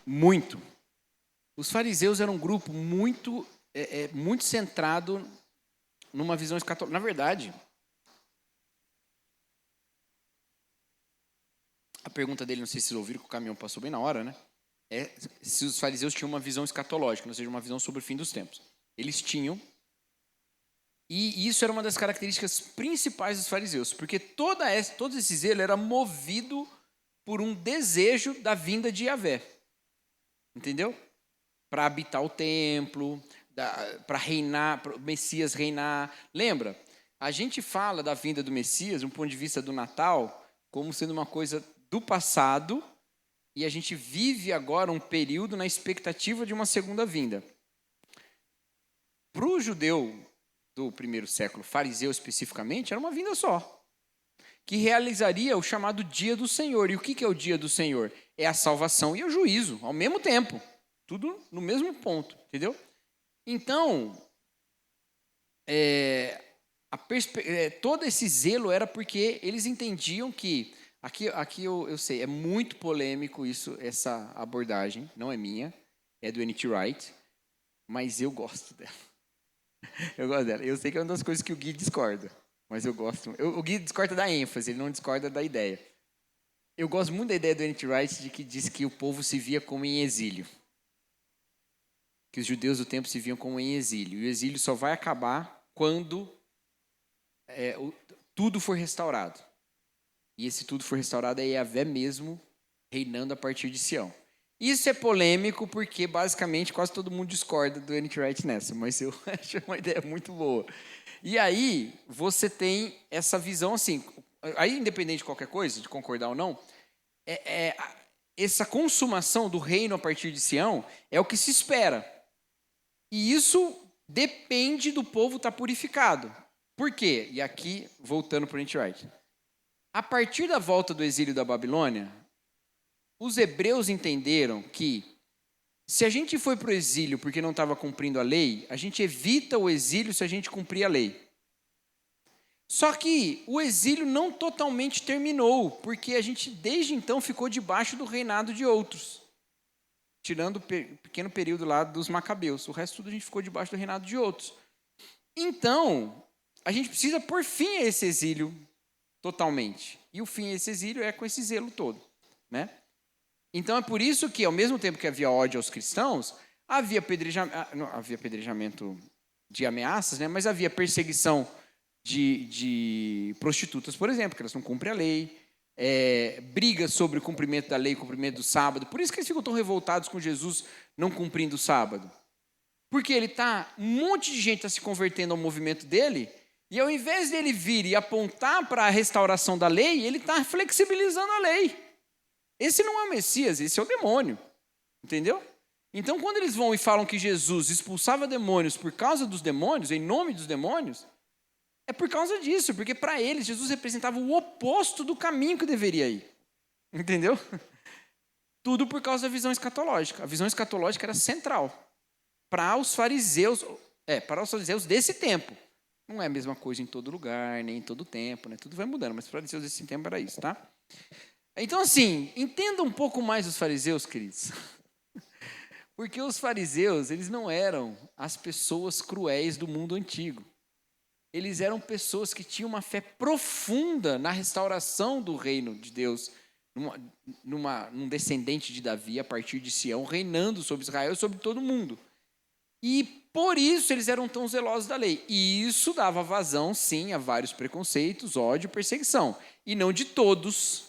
Muito. Os fariseus eram um grupo muito centrado numa visão escatológica. Na verdade, a pergunta dele, não sei se vocês ouviram, que o caminhão passou bem na hora, né? É se os fariseus tinham uma visão escatológica, ou seja, uma visão sobre o fim dos tempos. Eles tinham. E isso era uma das características principais dos fariseus, porque todo esse zelo era movido por um desejo da vinda de Yahvé. Entendeu? Para habitar o templo, para reinar, para o Messias reinar. Lembra? A gente fala da vinda do Messias, de um ponto de vista do Natal, como sendo uma coisa do passado, e a gente vive agora um período na expectativa de uma segunda vinda. Para o judeu do primeiro século, fariseu especificamente, era uma vinda só, que realizaria o chamado dia do Senhor. E o que é o dia do Senhor? É a salvação e o juízo, ao mesmo tempo. Tudo no mesmo ponto, entendeu? Então, todo esse zelo era porque eles entendiam que, aqui eu sei, é muito polêmico essa abordagem, não é minha, é do N.T. Wright, mas eu gosto dela. Eu gosto dela. Eu sei que é uma das coisas que o Gui discorda, mas eu gosto. O Gui discorda da ênfase, ele não discorda da ideia. Eu gosto muito da ideia do N.T. Wright de que diz que o povo se via como em exílio. Que os judeus do tempo se viam como em exílio. E o exílio só vai acabar quando tudo for restaurado. E esse tudo for restaurado é Yahvé mesmo reinando a partir de Sião. Isso é polêmico porque, basicamente, quase todo mundo discorda do N.T. Wright nessa, mas eu acho uma ideia muito boa. E aí, você tem essa visão assim, aí independente de qualquer coisa, de concordar ou não, essa consumação do reino a partir de Sião é o que se espera. E isso depende do povo estar purificado. Por quê? E aqui, voltando para o N.T. Wright. A partir da volta do exílio da Babilônia, os hebreus entenderam que se a gente foi para o exílio porque não estava cumprindo a lei, a gente evita o exílio se a gente cumprir a lei. Só que o exílio não totalmente terminou, porque a gente desde então ficou debaixo do reinado de outros. Tirando o pequeno período lá dos macabeus. O resto tudo a gente ficou debaixo do reinado de outros. Então, a gente precisa pôr fim a esse exílio totalmente. E o fim a esse exílio é com esse zelo todo, né? Então é por isso que, ao mesmo tempo que havia ódio aos cristãos, havia apedrejamento de ameaças, né? Mas havia perseguição de prostitutas, por exemplo, que elas não cumprem a lei, brigas sobre o cumprimento da lei, o cumprimento do sábado. Por isso que eles ficam tão revoltados com Jesus não cumprindo o sábado. Porque um monte de gente está se convertendo ao movimento dele, e ao invés dele vir e apontar para a restauração da lei, ele está flexibilizando a lei. Esse não é o Messias, esse é o demônio. Entendeu? Então, quando eles vão e falam que Jesus expulsava demônios por causa dos demônios, em nome dos demônios, é por causa disso, porque para eles Jesus representava o oposto do caminho que deveria ir. Entendeu? Tudo por causa da visão escatológica. A visão escatológica era central para os fariseus desse tempo. Não é a mesma coisa em todo lugar, nem em todo tempo, né? Tudo vai mudando, mas os fariseus desse tempo era isso, tá? Então, assim, entenda um pouco mais os fariseus, queridos. Porque os fariseus, eles não eram as pessoas cruéis do mundo antigo. Eles eram pessoas que tinham uma fé profunda na restauração do reino de Deus, num descendente de Davi, a partir de Sião, reinando sobre Israel e sobre todo mundo. E por isso eles eram tão zelosos da lei. E isso dava vazão, sim, a vários preconceitos, ódio, perseguição. E não de todos,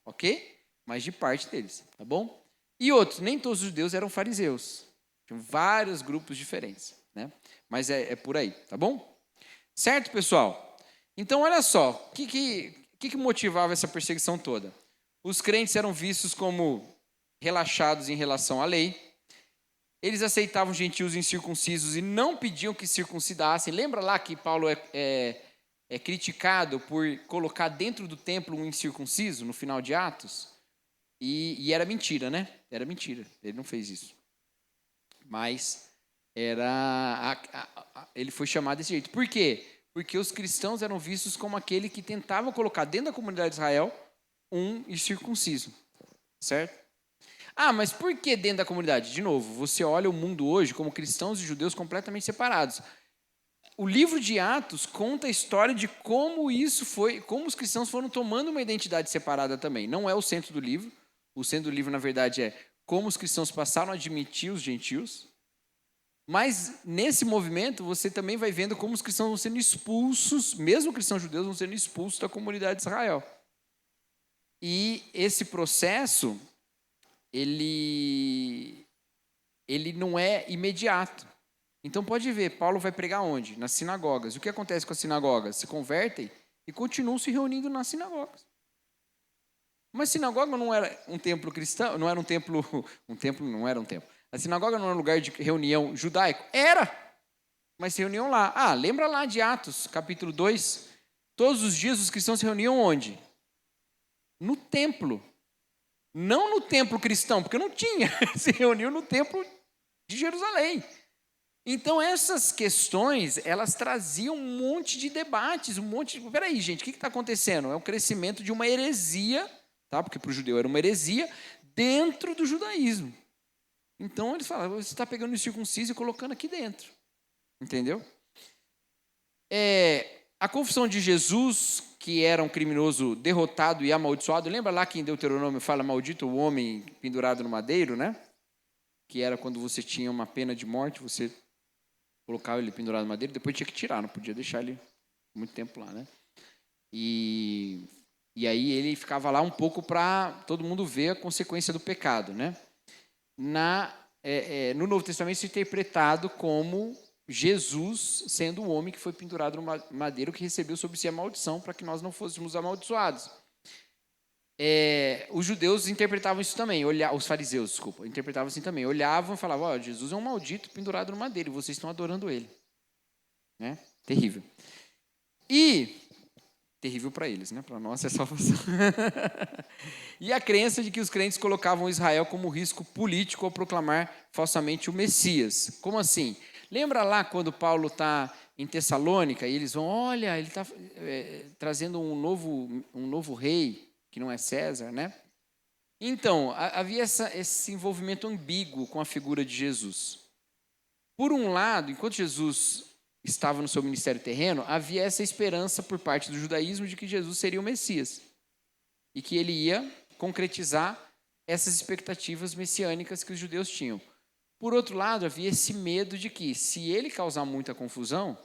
ok? Mas de parte deles, tá bom? E outros, nem todos os judeus eram fariseus. Tinham vários grupos diferentes, né? Mas é por aí, tá bom? Certo, pessoal? Então, olha só, o que motivava essa perseguição toda? Os crentes eram vistos como relaxados em relação à lei. Eles aceitavam gentios incircuncisos e não pediam que circuncidassem. Lembra lá que Paulo é criticado por colocar dentro do templo um incircunciso no final de Atos? E era mentira, né? Era mentira. Ele não fez isso. Mas ele foi chamado desse jeito. Por quê? Porque os cristãos eram vistos como aquele que tentava colocar dentro da comunidade de Israel um incircunciso. Certo? Mas por que dentro da comunidade? De novo, você olha o mundo hoje como cristãos e judeus completamente separados. O livro de Atos conta a história de como isso foi, como os cristãos foram tomando uma identidade separada também. Não é o centro do livro. O centro do livro, na verdade, é como os cristãos passaram a admitir os gentios. Mas nesse movimento, você também vai vendo como os cristãos vão sendo expulsos, mesmo cristãos judeus vão sendo expulsos da comunidade de Israel. E esse processo, ele não é imediato. Então pode ver, Paulo vai pregar onde? Nas sinagogas. O que acontece com as sinagogas? Se convertem e continuam se reunindo nas sinagogas. Mas sinagoga não era um templo cristão, não era um templo não era um templo. A sinagoga não era um lugar de reunião judaico? Era! Mas se reuniam lá. Lembra lá de Atos, capítulo 2? Todos os dias os cristãos se reuniam onde? No templo. Não no templo cristão, porque não tinha. Se reuniam no templo de Jerusalém. Então essas questões, elas traziam um monte de debates, Peraí, gente, o que está acontecendo? É o crescimento de uma heresia, tá? Porque para o judeu era uma heresia, dentro do judaísmo. Então eles falavam, você está pegando o circunciso e colocando aqui dentro. Entendeu? A confissão de Jesus, que era um criminoso derrotado e amaldiçoado, lembra lá que em Deuteronômio fala maldito o homem pendurado no madeiro, né? Que era quando você tinha uma pena de morte, você colocava ele pendurado no madeiro, depois tinha que tirar, não podia deixar ele muito tempo lá, né? E aí ele ficava lá um pouco para todo mundo ver a consequência do pecado, né? No Novo Testamento isso é interpretado como Jesus sendo o homem que foi pendurado no madeiro, que recebeu sobre si a maldição para que nós não fôssemos amaldiçoados. Os judeus interpretavam isso também, os fariseus, desculpa, interpretavam assim também. Olhavam e falavam, Jesus é um maldito pendurado no madeiro, e vocês estão adorando ele. Né? Terrível. Terrível para eles, né? Para nós é salvação. E a crença de que os crentes colocavam Israel como risco político ao proclamar falsamente o Messias. Como assim? Lembra lá quando Paulo está em Tessalônica e eles vão, olha, ele está trazendo um novo rei, que não é César, né? Então, havia esse envolvimento ambíguo com a figura de Jesus. Por um lado, enquanto Jesus estava no seu ministério terreno, havia essa esperança por parte do judaísmo de que Jesus seria o Messias e que ele ia concretizar essas expectativas messiânicas que os judeus tinham. Por outro lado, havia esse medo de que, se ele causar muita confusão,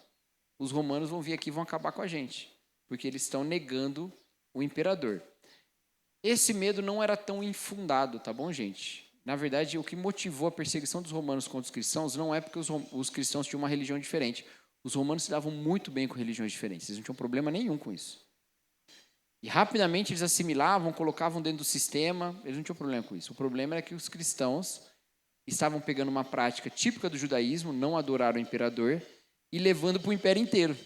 os romanos vão vir aqui e vão acabar com a gente, porque eles estão negando o imperador. Esse medo não era tão infundado, tá bom, gente? Na verdade, o que motivou a perseguição dos romanos contra os cristãos não é porque os cristãos tinham uma religião diferente. Os romanos se davam muito bem com religiões diferentes, eles não tinham problema nenhum com isso. E rapidamente eles assimilavam, colocavam dentro do sistema, eles não tinham problema com isso. O problema era que os cristãos estavam pegando uma prática típica do judaísmo, não adorar o imperador, e levando para o império inteiro.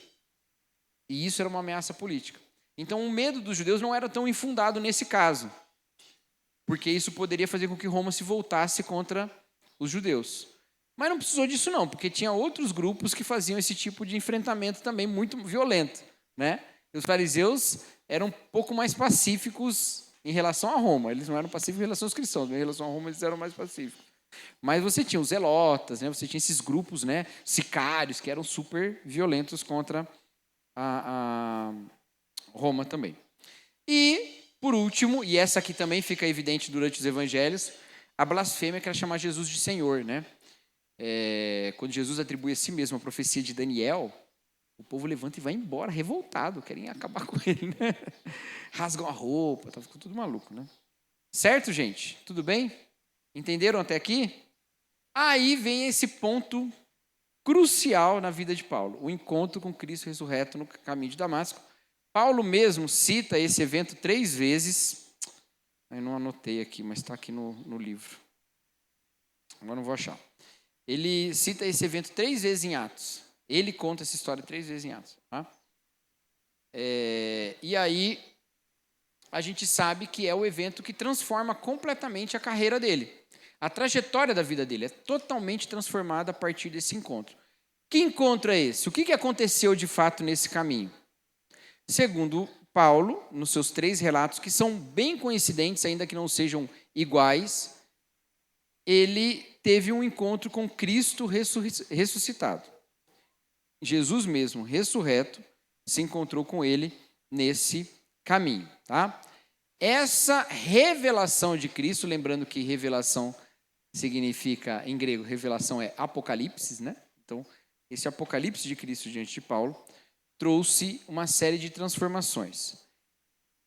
E isso era uma ameaça política. Então o medo dos judeus não era tão infundado nesse caso, porque isso poderia fazer com que Roma se voltasse contra os judeus. Mas não precisou disso não, porque tinha outros grupos que faziam esse tipo de enfrentamento também muito violento, né? Os fariseus eram um pouco mais pacíficos em relação a Roma. Eles não eram pacíficos em relação aos cristãos, mas em relação a Roma eles eram mais pacíficos. Mas você tinha os zelotas, né? Você tinha esses grupos, né? Sicários, que eram super violentos contra a Roma também. E, por último, e essa aqui também fica evidente durante os evangelhos, a blasfêmia, que era chamar Jesus de Senhor, né? quando Jesus atribui a si mesmo a profecia de Daniel, o povo levanta e vai embora, revoltado, querem acabar com ele, né? Rasgam a roupa, tá ficando tudo maluco, né? Certo, gente? Tudo bem? Entenderam até aqui? Aí vem esse ponto crucial na vida de Paulo, o encontro com Cristo ressurreto no caminho de Damasco. Paulo mesmo cita esse evento 3 vezes. Eu não anotei aqui, mas está aqui no livro. Agora não vou achar. Ele cita esse evento 3 vezes em Atos. Ele conta essa história 3 vezes em Atos. Tá? E aí, a gente sabe que é o evento que transforma completamente a carreira dele. A trajetória da vida dele é totalmente transformada a partir desse encontro. Que encontro é esse? O que aconteceu de fato nesse caminho? Segundo Paulo, nos seus 3 relatos, que são bem coincidentes, ainda que não sejam iguais, ele teve um encontro com Cristo ressuscitado. Jesus mesmo, ressurreto, se encontrou com ele nesse caminho. Tá? Essa revelação de Cristo, lembrando que revelação significa, em grego, revelação é apocalipse, né? Então, esse apocalipse de Cristo diante de Paulo trouxe uma série de transformações.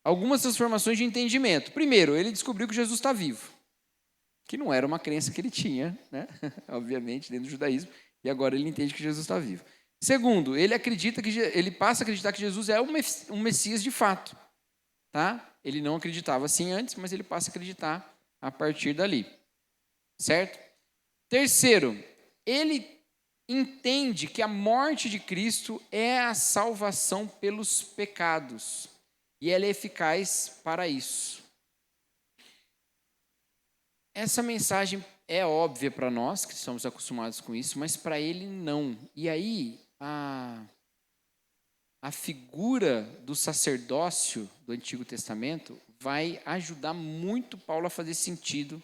Algumas transformações de entendimento. Primeiro, ele descobriu que Jesus está vivo, que não era uma crença que ele tinha, né? Obviamente, dentro do judaísmo, e agora ele entende que Jesus está vivo. Segundo, ele passa a acreditar que Jesus é um Messias de fato. Tá? Ele não acreditava assim antes, mas ele passa a acreditar a partir dali. Certo? Terceiro, ele entende que a morte de Cristo é a salvação pelos pecados e ela é eficaz para isso. Essa mensagem é óbvia para nós, que estamos acostumados com isso, mas para ele não. E aí, a figura do sacerdócio do Antigo Testamento vai ajudar muito Paulo a fazer sentido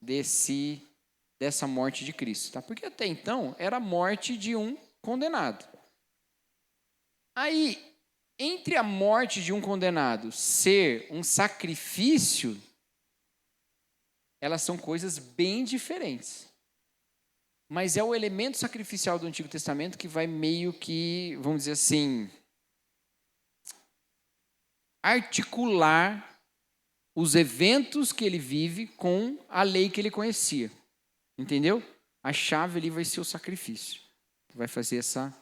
dessa morte de Cristo, tá? Porque até então era a morte de um condenado. Aí, entre a morte de um condenado ser um sacrifício, elas são coisas bem diferentes. Mas é o elemento sacrificial do Antigo Testamento que vai meio que, vamos dizer assim, articular os eventos que ele vive com a lei que ele conhecia. Entendeu? A chave ali vai ser o sacrifício. Vai fazer essa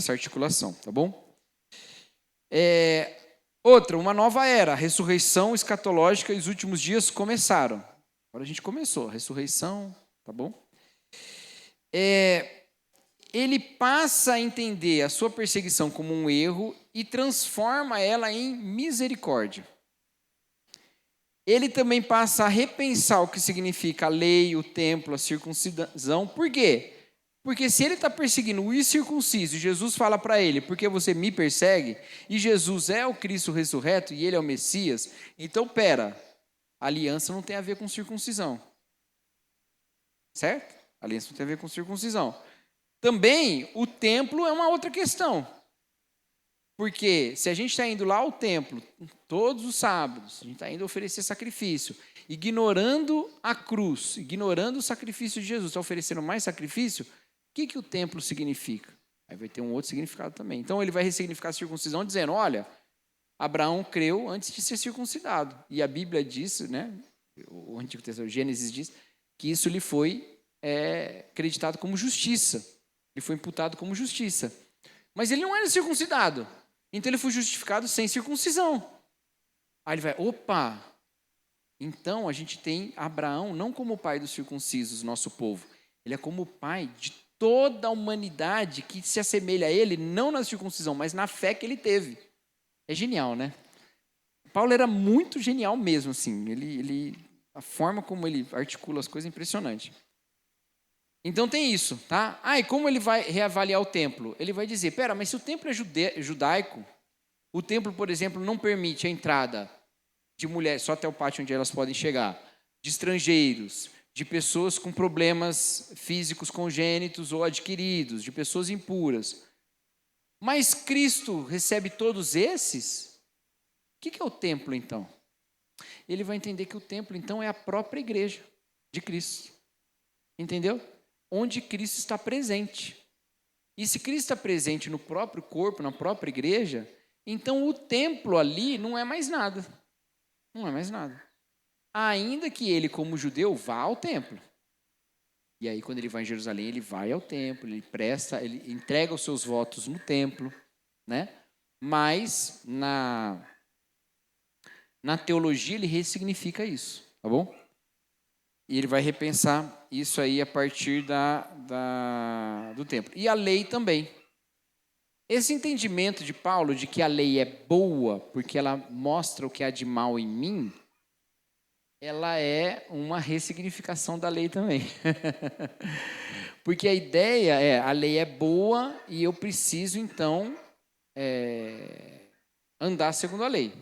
articulação, tá bom? Outra, uma nova era, a ressurreição escatológica e os últimos dias começaram. Agora a gente começou, a ressurreição, tá bom? Ele passa a entender a sua perseguição como um erro e transforma ela em misericórdia. Ele também passa a repensar o que significa a lei, o templo, a circuncisão. Por quê? Porque se ele está perseguindo o incircunciso, e Jesus fala para ele, porque você me persegue, e Jesus é o Cristo ressurreto, e ele é o Messias, então a aliança não tem a ver com circuncisão. Certo? A aliança não tem a ver com circuncisão. Também, o templo é uma outra questão. Porque se a gente está indo lá ao templo todos os sábados, a gente está indo oferecer sacrifício, ignorando a cruz, ignorando o sacrifício de Jesus, está oferecendo mais sacrifício, o que o templo significa? Aí vai ter um outro significado também. Então ele vai ressignificar a circuncisão dizendo, olha, Abraão creu antes de ser circuncidado. E a Bíblia diz, né, o Antigo Testamento, Gênesis diz, que isso lhe foi acreditado como justiça. Ele foi imputado como justiça. Mas ele não era circuncidado. Então ele foi justificado sem circuncisão. Aí ele vai, então a gente tem Abraão não como o pai dos circuncisos, nosso povo. Ele é como o pai de toda a humanidade que se assemelha a ele, não na circuncisão, mas na fé que ele teve. É genial, né? Paulo era muito genial mesmo, assim. A forma como ele articula as coisas é impressionante. Então tem isso, tá? E como ele vai reavaliar o templo? Ele vai dizer, mas se o templo é judaico, o templo, por exemplo, não permite a entrada de mulheres, só até o pátio onde elas podem chegar, de estrangeiros, de pessoas com problemas físicos congênitos ou adquiridos, de pessoas impuras. Mas Cristo recebe todos esses? O que é o templo, então? Ele vai entender que o templo, então, é a própria igreja. de Cristo. Entendeu? Onde Cristo está presente. E se Cristo está presente no próprio corpo, na própria igreja, então o templo ali não é mais nada. Não é mais nada. Ainda que ele, como judeu, vá ao templo. E aí, quando ele vai em Jerusalém, ele vai ao templo, ele entrega os seus votos no templo, né? Mas na teologia ele ressignifica isso, tá bom? E ele vai repensar isso aí a partir do templo. E a lei também. Esse entendimento de Paulo de que a lei é boa porque ela mostra o que há de mal em mim, ela é uma ressignificação da lei também. Porque a ideia é, a lei é boa e eu preciso, então, andar segundo a lei,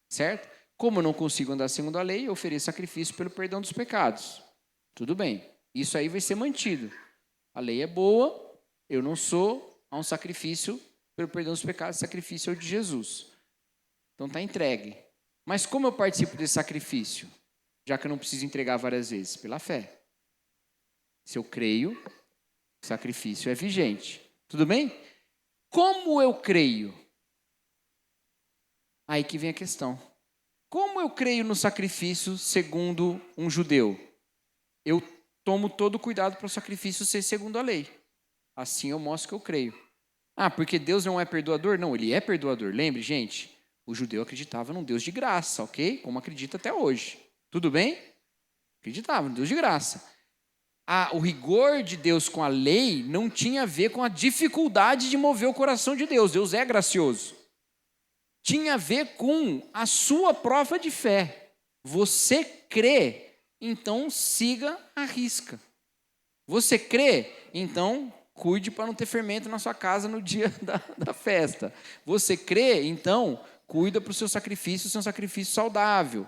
certo? Como eu não consigo andar segundo a lei, eu ofereço sacrifício pelo perdão dos pecados. Tudo bem, isso aí vai ser mantido. A lei é boa, eu não sou, há um sacrifício pelo perdão dos pecados, sacrifício é o de Jesus. Então está entregue. Mas como eu participo desse sacrifício? Já que eu não preciso entregar várias vezes? Pela fé. Se eu creio, o sacrifício é vigente. Tudo bem? Como eu creio? Aí que vem a questão. Como eu creio no sacrifício segundo um judeu? Eu tomo todo o cuidado para o sacrifício ser segundo a lei. Assim eu mostro que eu creio. Ah, porque Deus não é perdoador? Não, ele é perdoador. Lembre, gente, o judeu acreditava num Deus de graça, ok? Como acredita até hoje. Tudo bem? Acreditava num Deus de graça. O rigor de Deus com a lei não tinha a ver com a dificuldade de mover o coração de Deus. Deus é gracioso. Tinha a ver com a sua prova de fé. Você crê, então siga a risca. Você crê, então cuide para não ter fermento na sua casa no dia da festa. Você crê, então cuida para o seu sacrifício ser um sacrifício saudável.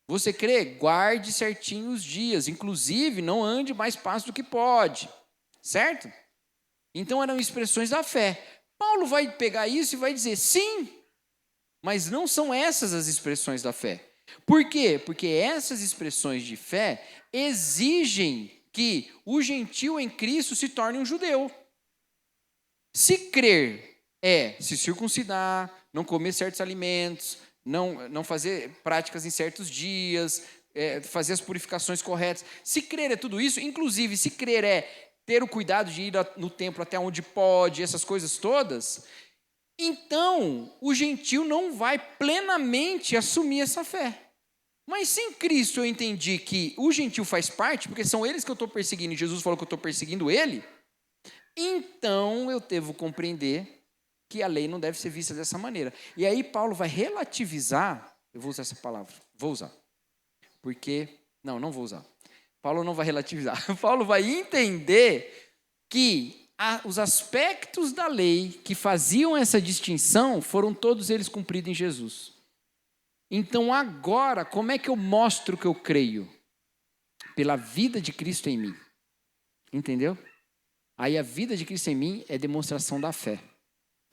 Você crê, guarde certinho os dias, inclusive não ande mais passo do que pode, certo? Então eram expressões da fé. Paulo vai pegar isso e vai dizer, sim, mas não são essas as expressões da fé. Por quê? Porque essas expressões de fé exigem que o gentio em Cristo se torne um judeu. Se crer é se circuncidar, não comer certos alimentos, não fazer práticas em certos dias, fazer as purificações corretas. Se crer é tudo isso, inclusive se crer é ter o cuidado de ir no templo até onde pode, essas coisas todas, então o gentio não vai plenamente assumir essa fé. Mas se em Cristo eu entendi que o gentio faz parte, porque são eles que eu estou perseguindo, e Jesus falou que eu estou perseguindo ele, então eu devo compreender que a lei não deve ser vista dessa maneira. E aí Paulo vai relativizar, eu vou usar essa palavra, vou usar, porque, não vou usar. Paulo não vai relativizar, Paulo vai entender que os aspectos da lei que faziam essa distinção foram todos eles cumpridos em Jesus. Então agora, como é que eu mostro que eu creio? Pela vida de Cristo em mim. Entendeu? Aí a vida de Cristo em mim é demonstração da fé.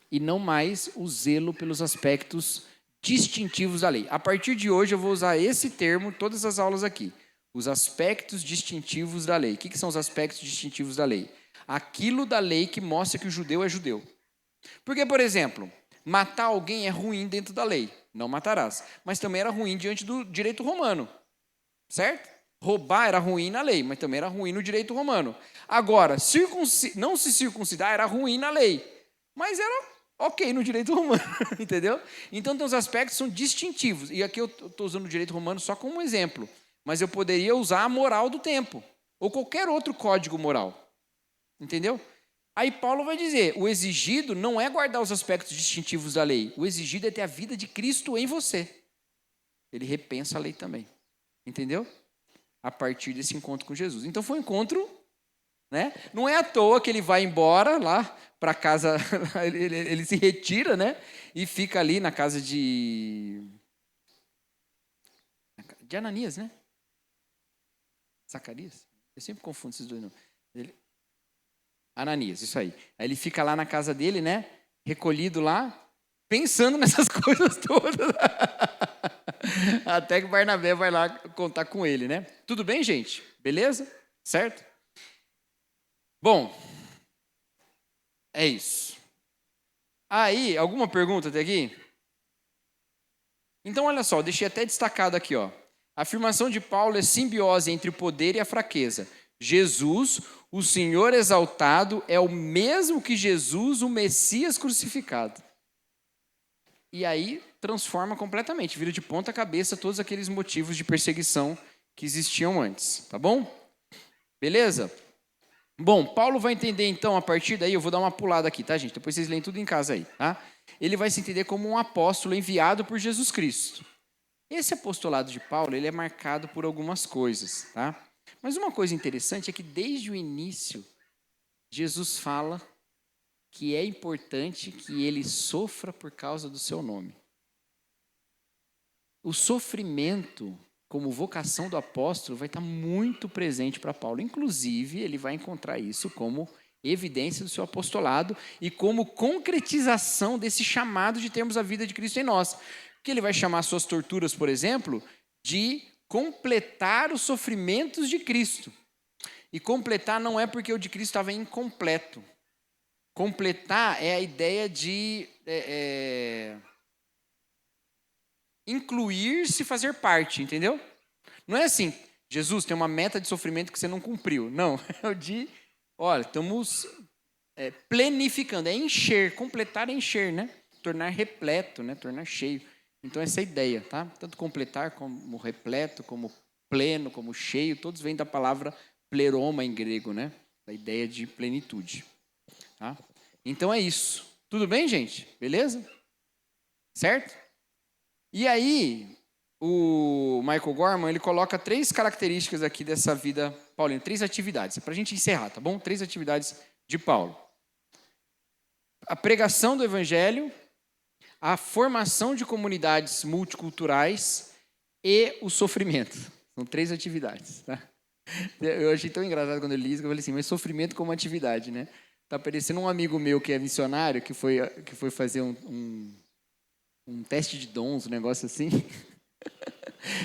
E não mais o zelo pelos aspectos distintivos da lei. A partir de hoje eu vou usar esse termo todas as aulas aqui. Os aspectos distintivos da lei. O que são os aspectos distintivos da lei? Aquilo da lei que mostra que o judeu é judeu. Porque, por exemplo, matar alguém é ruim dentro da lei. Não matarás. Mas também era ruim diante do direito romano. Certo? Roubar era ruim na lei, mas também era ruim no direito romano. Agora, não se circuncidar era ruim na lei, mas era ok no direito romano, entendeu? Então, tem os aspectos que são distintivos. E aqui eu estou usando o direito romano só como exemplo, mas eu poderia usar a moral do tempo, ou qualquer outro código moral, entendeu? Aí Paulo vai dizer, o exigido não é guardar os aspectos distintivos da lei, o exigido é ter a vida de Cristo em você. Ele repensa a lei também, entendeu? A partir desse encontro com Jesus. Então foi um encontro, né? Não é à toa que ele vai embora lá para casa, ele se retira, né? E fica ali na casa de Ananias, né? Zacarias? Eu sempre confundo esses dois nomes. Ananias, isso aí. Aí ele fica lá na casa dele, né? Recolhido lá. pensando nessas coisas todas. Até que Barnabé vai lá contar com ele, né? Tudo bem, gente? Beleza? Certo? Bom, é isso. Aí, alguma pergunta até aqui? Então, olha só, deixei até destacado aqui, ó. A afirmação de Paulo é simbiose entre o poder e a fraqueza. Jesus, o Senhor exaltado, é o mesmo que Jesus, o Messias crucificado. E aí transforma completamente, vira de ponta cabeça todos aqueles motivos de perseguição que existiam antes, tá bom? Beleza? Bom, Paulo vai entender então, a partir daí, eu vou dar uma pulada aqui, tá, gente? Depois vocês leem tudo em casa aí, tá? Ele vai se entender como um apóstolo enviado por Jesus Cristo. Esse apostolado de Paulo, ele é marcado por algumas coisas, tá? Mas uma coisa interessante é que desde o início, Jesus fala que é importante que ele sofra por causa do seu nome. O sofrimento, como vocação do apóstolo, vai estar muito presente para Paulo. Inclusive, ele vai encontrar isso como evidência do seu apostolado e como concretização desse chamado de termos a vida de Cristo em nós. Que ele vai chamar suas torturas, por exemplo, de completar os sofrimentos de Cristo. E completar não é porque o de Cristo estava incompleto. Completar é a ideia de incluir-se, fazer parte, entendeu? Não é assim, Jesus tem uma meta de sofrimento que você não cumpriu. Não, é o de, olha, estamos planificando, é encher, completar é encher, né? Tornar repleto, né? Tornar cheio. Então essa é a ideia, tá? Tanto completar como repleto, como pleno, como cheio, todos vêm da palavra pleroma em grego, né? Da ideia de plenitude. Tá? Então é isso. Tudo bem, gente? Beleza? Certo? E aí, o Michael Gorman, ele coloca 3 características aqui dessa vida paulina, 3 atividades. É para a gente encerrar, tá bom? 3 atividades de Paulo. A pregação do evangelho, a formação de comunidades multiculturais e o sofrimento. São 3 atividades, tá? Eu achei tão engraçado quando eu li isso, que eu falei assim, mas sofrimento como atividade, né? Tá parecendo um amigo meu que é missionário, que foi fazer um teste de dons, um negócio assim.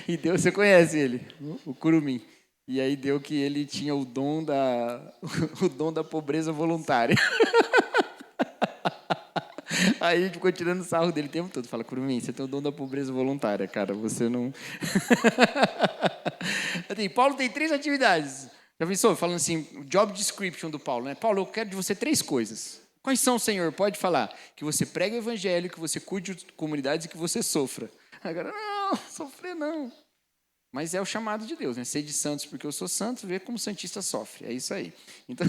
E deu, você conhece ele, o Curumim. E aí deu que ele tinha o dom da pobreza voluntária. Aí a gente ficou tirando sarro dele o tempo todo. Fala, Curumim, você tem o dom da pobreza voluntária, cara. Você não... Assim, Paulo tem 3 atividades. Já pensou? Falando assim, o job description do Paulo, né? Paulo, eu quero de você 3 coisas. Quais são, Senhor? Pode falar. Que você pregue o evangelho, que você cuide de comunidades e que você sofra. Agora, não, sofrer não. Mas é o chamado de Deus, né? Ser de santos porque eu sou santo, ver como o santista sofre. É isso aí. Então...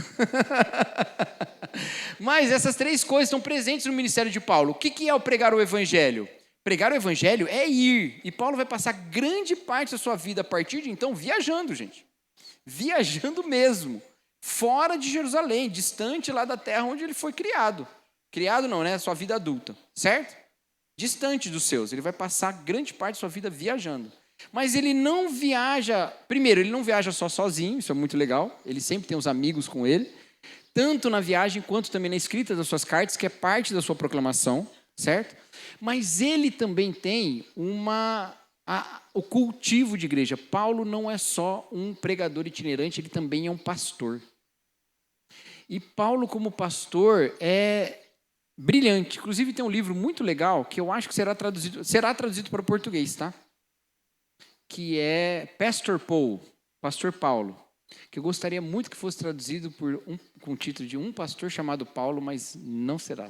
Mas essas 3 coisas estão presentes no ministério de Paulo. O que é o pregar o evangelho? Pregar o evangelho é ir. E Paulo vai passar grande parte da sua vida a partir de então viajando, gente. Viajando mesmo. Fora de Jerusalém, distante lá da terra onde ele foi criado. Criado não, né? Sua vida adulta, certo? Distante dos seus. Ele vai passar grande parte da sua vida viajando. Mas ele não viaja... Primeiro, ele não viaja só sozinho, isso é muito legal. Ele sempre tem uns amigos com ele. Tanto na viagem quanto também na escrita das suas cartas, que é parte da sua proclamação, certo? Mas ele também tem o cultivo de igreja. Paulo não é só um pregador itinerante, ele também é um pastor. E Paulo, como pastor, é brilhante. Inclusive, tem um livro muito legal que eu acho que será traduzido para o português, tá? Que é Pastor Paulo, que eu gostaria muito que fosse traduzido com o título de Um Pastor Chamado Paulo, mas não será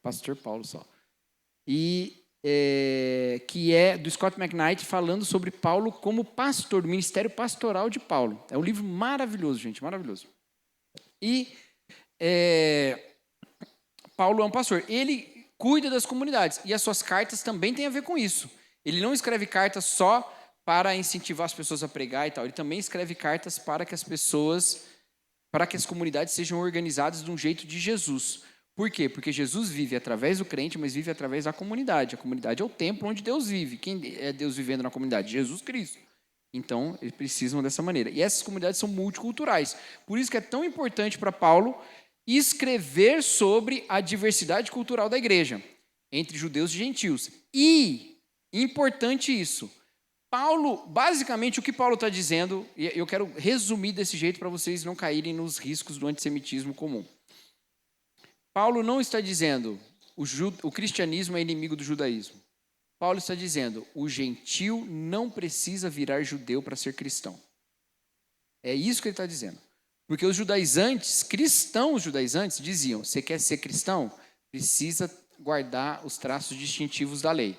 Pastor Paulo só. E que é do Scott McKnight, falando sobre Paulo como pastor, o ministério pastoral de Paulo. É um livro maravilhoso, gente, maravilhoso. E Paulo é um pastor. Ele cuida das comunidades, e as suas cartas também têm a ver com isso. Ele não escreve cartas só para incentivar as pessoas a pregar e tal. Ele também escreve cartas para que as comunidades sejam organizadas de um jeito de Jesus. Por quê? Porque Jesus vive através do crente, mas vive através da comunidade. A comunidade é o templo onde Deus vive. Quem é Deus vivendo na comunidade? Jesus Cristo. Então, eles precisam dessa maneira. E essas comunidades são multiculturais. Por isso que é tão importante para Paulo escrever sobre a diversidade cultural da igreja. entre judeus e gentios. E, importante isso, Paulo, basicamente o que Paulo está dizendo, e eu quero resumir desse jeito para vocês não caírem nos riscos do antissemitismo comum. Paulo não está dizendo o cristianismo é inimigo do judaísmo. Paulo está dizendo o gentio não precisa virar judeu para ser cristão. É isso que ele está dizendo. Porque os judaizantes, cristãos judaizantes, diziam, você quer ser cristão? Precisa guardar os traços distintivos da lei.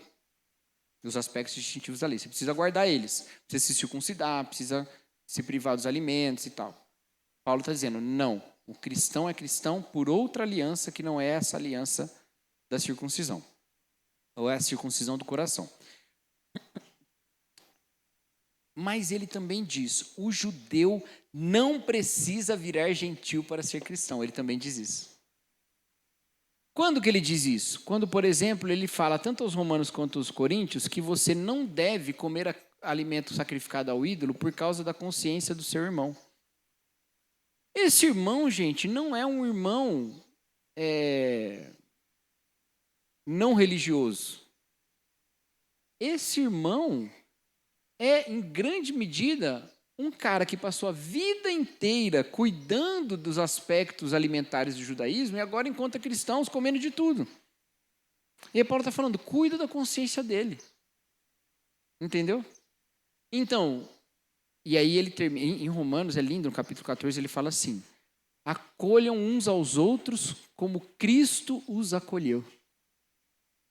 Os aspectos distintivos da lei. Você precisa guardar eles. Precisa se circuncidar, precisa se privar dos alimentos e tal. Paulo está dizendo, não. O cristão é cristão por outra aliança que não é essa aliança da circuncisão. Ou é a circuncisão do coração. Mas ele também diz, o judeu não precisa virar gentil para ser cristão. Ele também diz isso. Quando que ele diz isso? Quando, por exemplo, ele fala tanto aos romanos quanto aos coríntios que você não deve comer alimento sacrificado ao ídolo por causa da consciência do seu irmão. Esse irmão, gente, não é um irmão não religioso. Esse irmão é, em grande medida, um cara que passou a vida inteira cuidando dos aspectos alimentares do judaísmo e agora encontra cristãos comendo de tudo. E aí Paulo está falando, cuida da consciência dele. Entendeu? Então, e aí ele termina, em Romanos, é lindo, no capítulo 14, ele fala assim, acolham uns aos outros como Cristo os acolheu.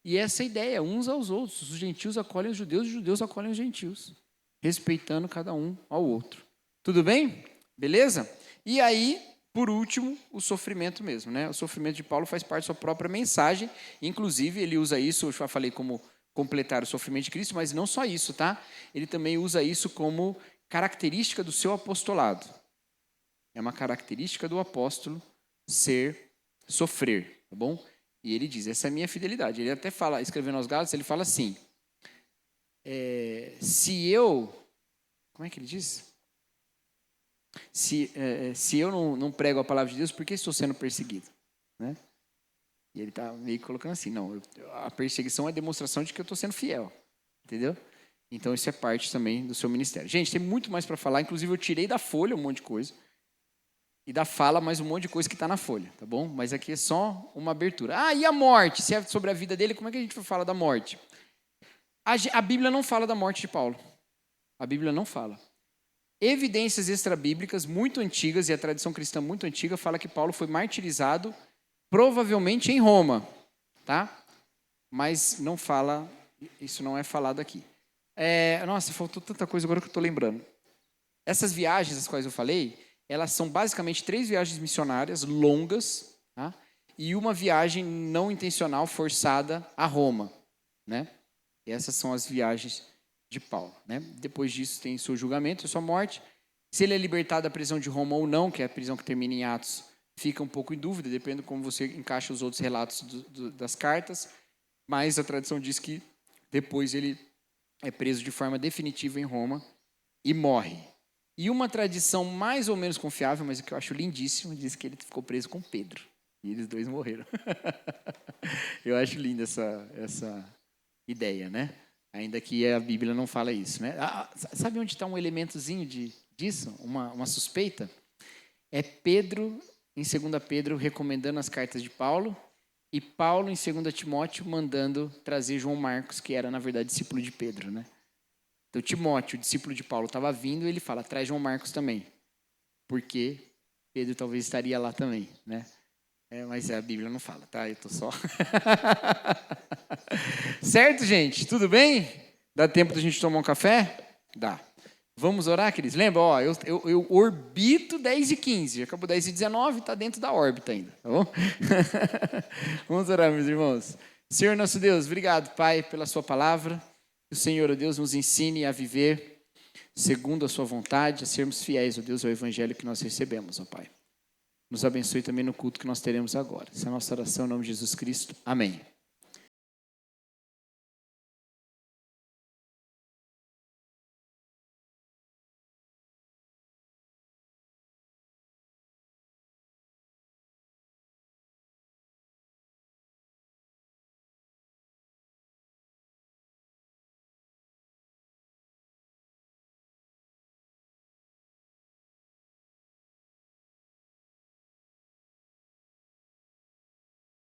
E essa é a ideia, uns aos outros. Os gentios acolhem os judeus acolhem os gentios. Respeitando cada um ao outro. Tudo bem? Beleza? E aí, por último, o sofrimento mesmo, né? O sofrimento de Paulo faz parte da sua própria mensagem. Inclusive, ele usa isso, eu já falei como completar o sofrimento de Cristo, mas não só isso, tá? Ele também usa isso como característica do seu apostolado. É uma característica do apóstolo sofrer, tá bom? E ele diz, essa é a minha fidelidade. Ele até fala, escrevendo aos Gálatas, ele fala assim, se eu... Como é que ele diz? Se eu não prego a palavra de Deus, por que estou sendo perseguido? Né? E ele está meio colocando assim, não, a perseguição é demonstração de que eu estou sendo fiel. Entendeu? Então isso é parte também do seu ministério. Gente, tem muito mais para falar, inclusive eu tirei da folha um monte de coisa. E da fala mais um monte de coisa que está na folha, tá bom? Mas aqui é só uma abertura. Ah, e a morte? Se é sobre a vida dele, como é que a gente fala da morte? A Bíblia não fala da morte de Paulo. A Bíblia não fala. Evidências extrabíblicas muito antigas, e a tradição cristã muito antiga, fala que Paulo foi martirizado, provavelmente em Roma, tá? Mas não fala, isso não é falado aqui. Nossa, faltou tanta coisa agora que eu estou lembrando. Essas viagens, as quais eu falei, elas são basicamente 3 viagens missionárias longas, tá? E uma viagem não intencional forçada a Roma, né? E essas são as viagens de Paulo, né? Depois disso tem seu julgamento, sua morte. Se ele é libertado da prisão de Roma ou não, que é a prisão que termina em Atos, fica um pouco em dúvida, depende de como você encaixa os outros relatos das cartas. Mas a tradição diz que depois ele é preso de forma definitiva em Roma e morre. E uma tradição mais ou menos confiável, mas que eu acho lindíssimo, diz que ele ficou preso com Pedro. E eles 2 morreram. Eu acho linda essa ideia, né? Ainda que a Bíblia não fala isso, né? Sabe onde está um elementozinho disso? Uma suspeita? É Pedro, em 2 Pedro, recomendando as cartas de Paulo, e Paulo, em 2 Timóteo, mandando trazer João Marcos, que era, na verdade, discípulo de Pedro, né? Então, Timóteo, o discípulo de Paulo, estava vindo e ele fala, traz João Marcos também. Porque Pedro talvez estaria lá também, né? Mas a Bíblia não fala, tá? Eu tô só... Certo, gente? Tudo bem? Dá tempo da gente tomar um café? Dá. Vamos orar, queridos? Lembra, ó, eu orbito 10h15, já acabou 10h19, está dentro da órbita ainda, tá bom? Vamos orar, meus irmãos. Senhor nosso Deus, obrigado, Pai, pela sua palavra. Que o Senhor, ó Deus, nos ensine a viver segundo a sua vontade, a sermos fiéis, ó Deus, ao evangelho que nós recebemos, ó Pai. Nos abençoe também no culto que nós teremos agora. Essa é a nossa oração em nome de Jesus Cristo. Amém.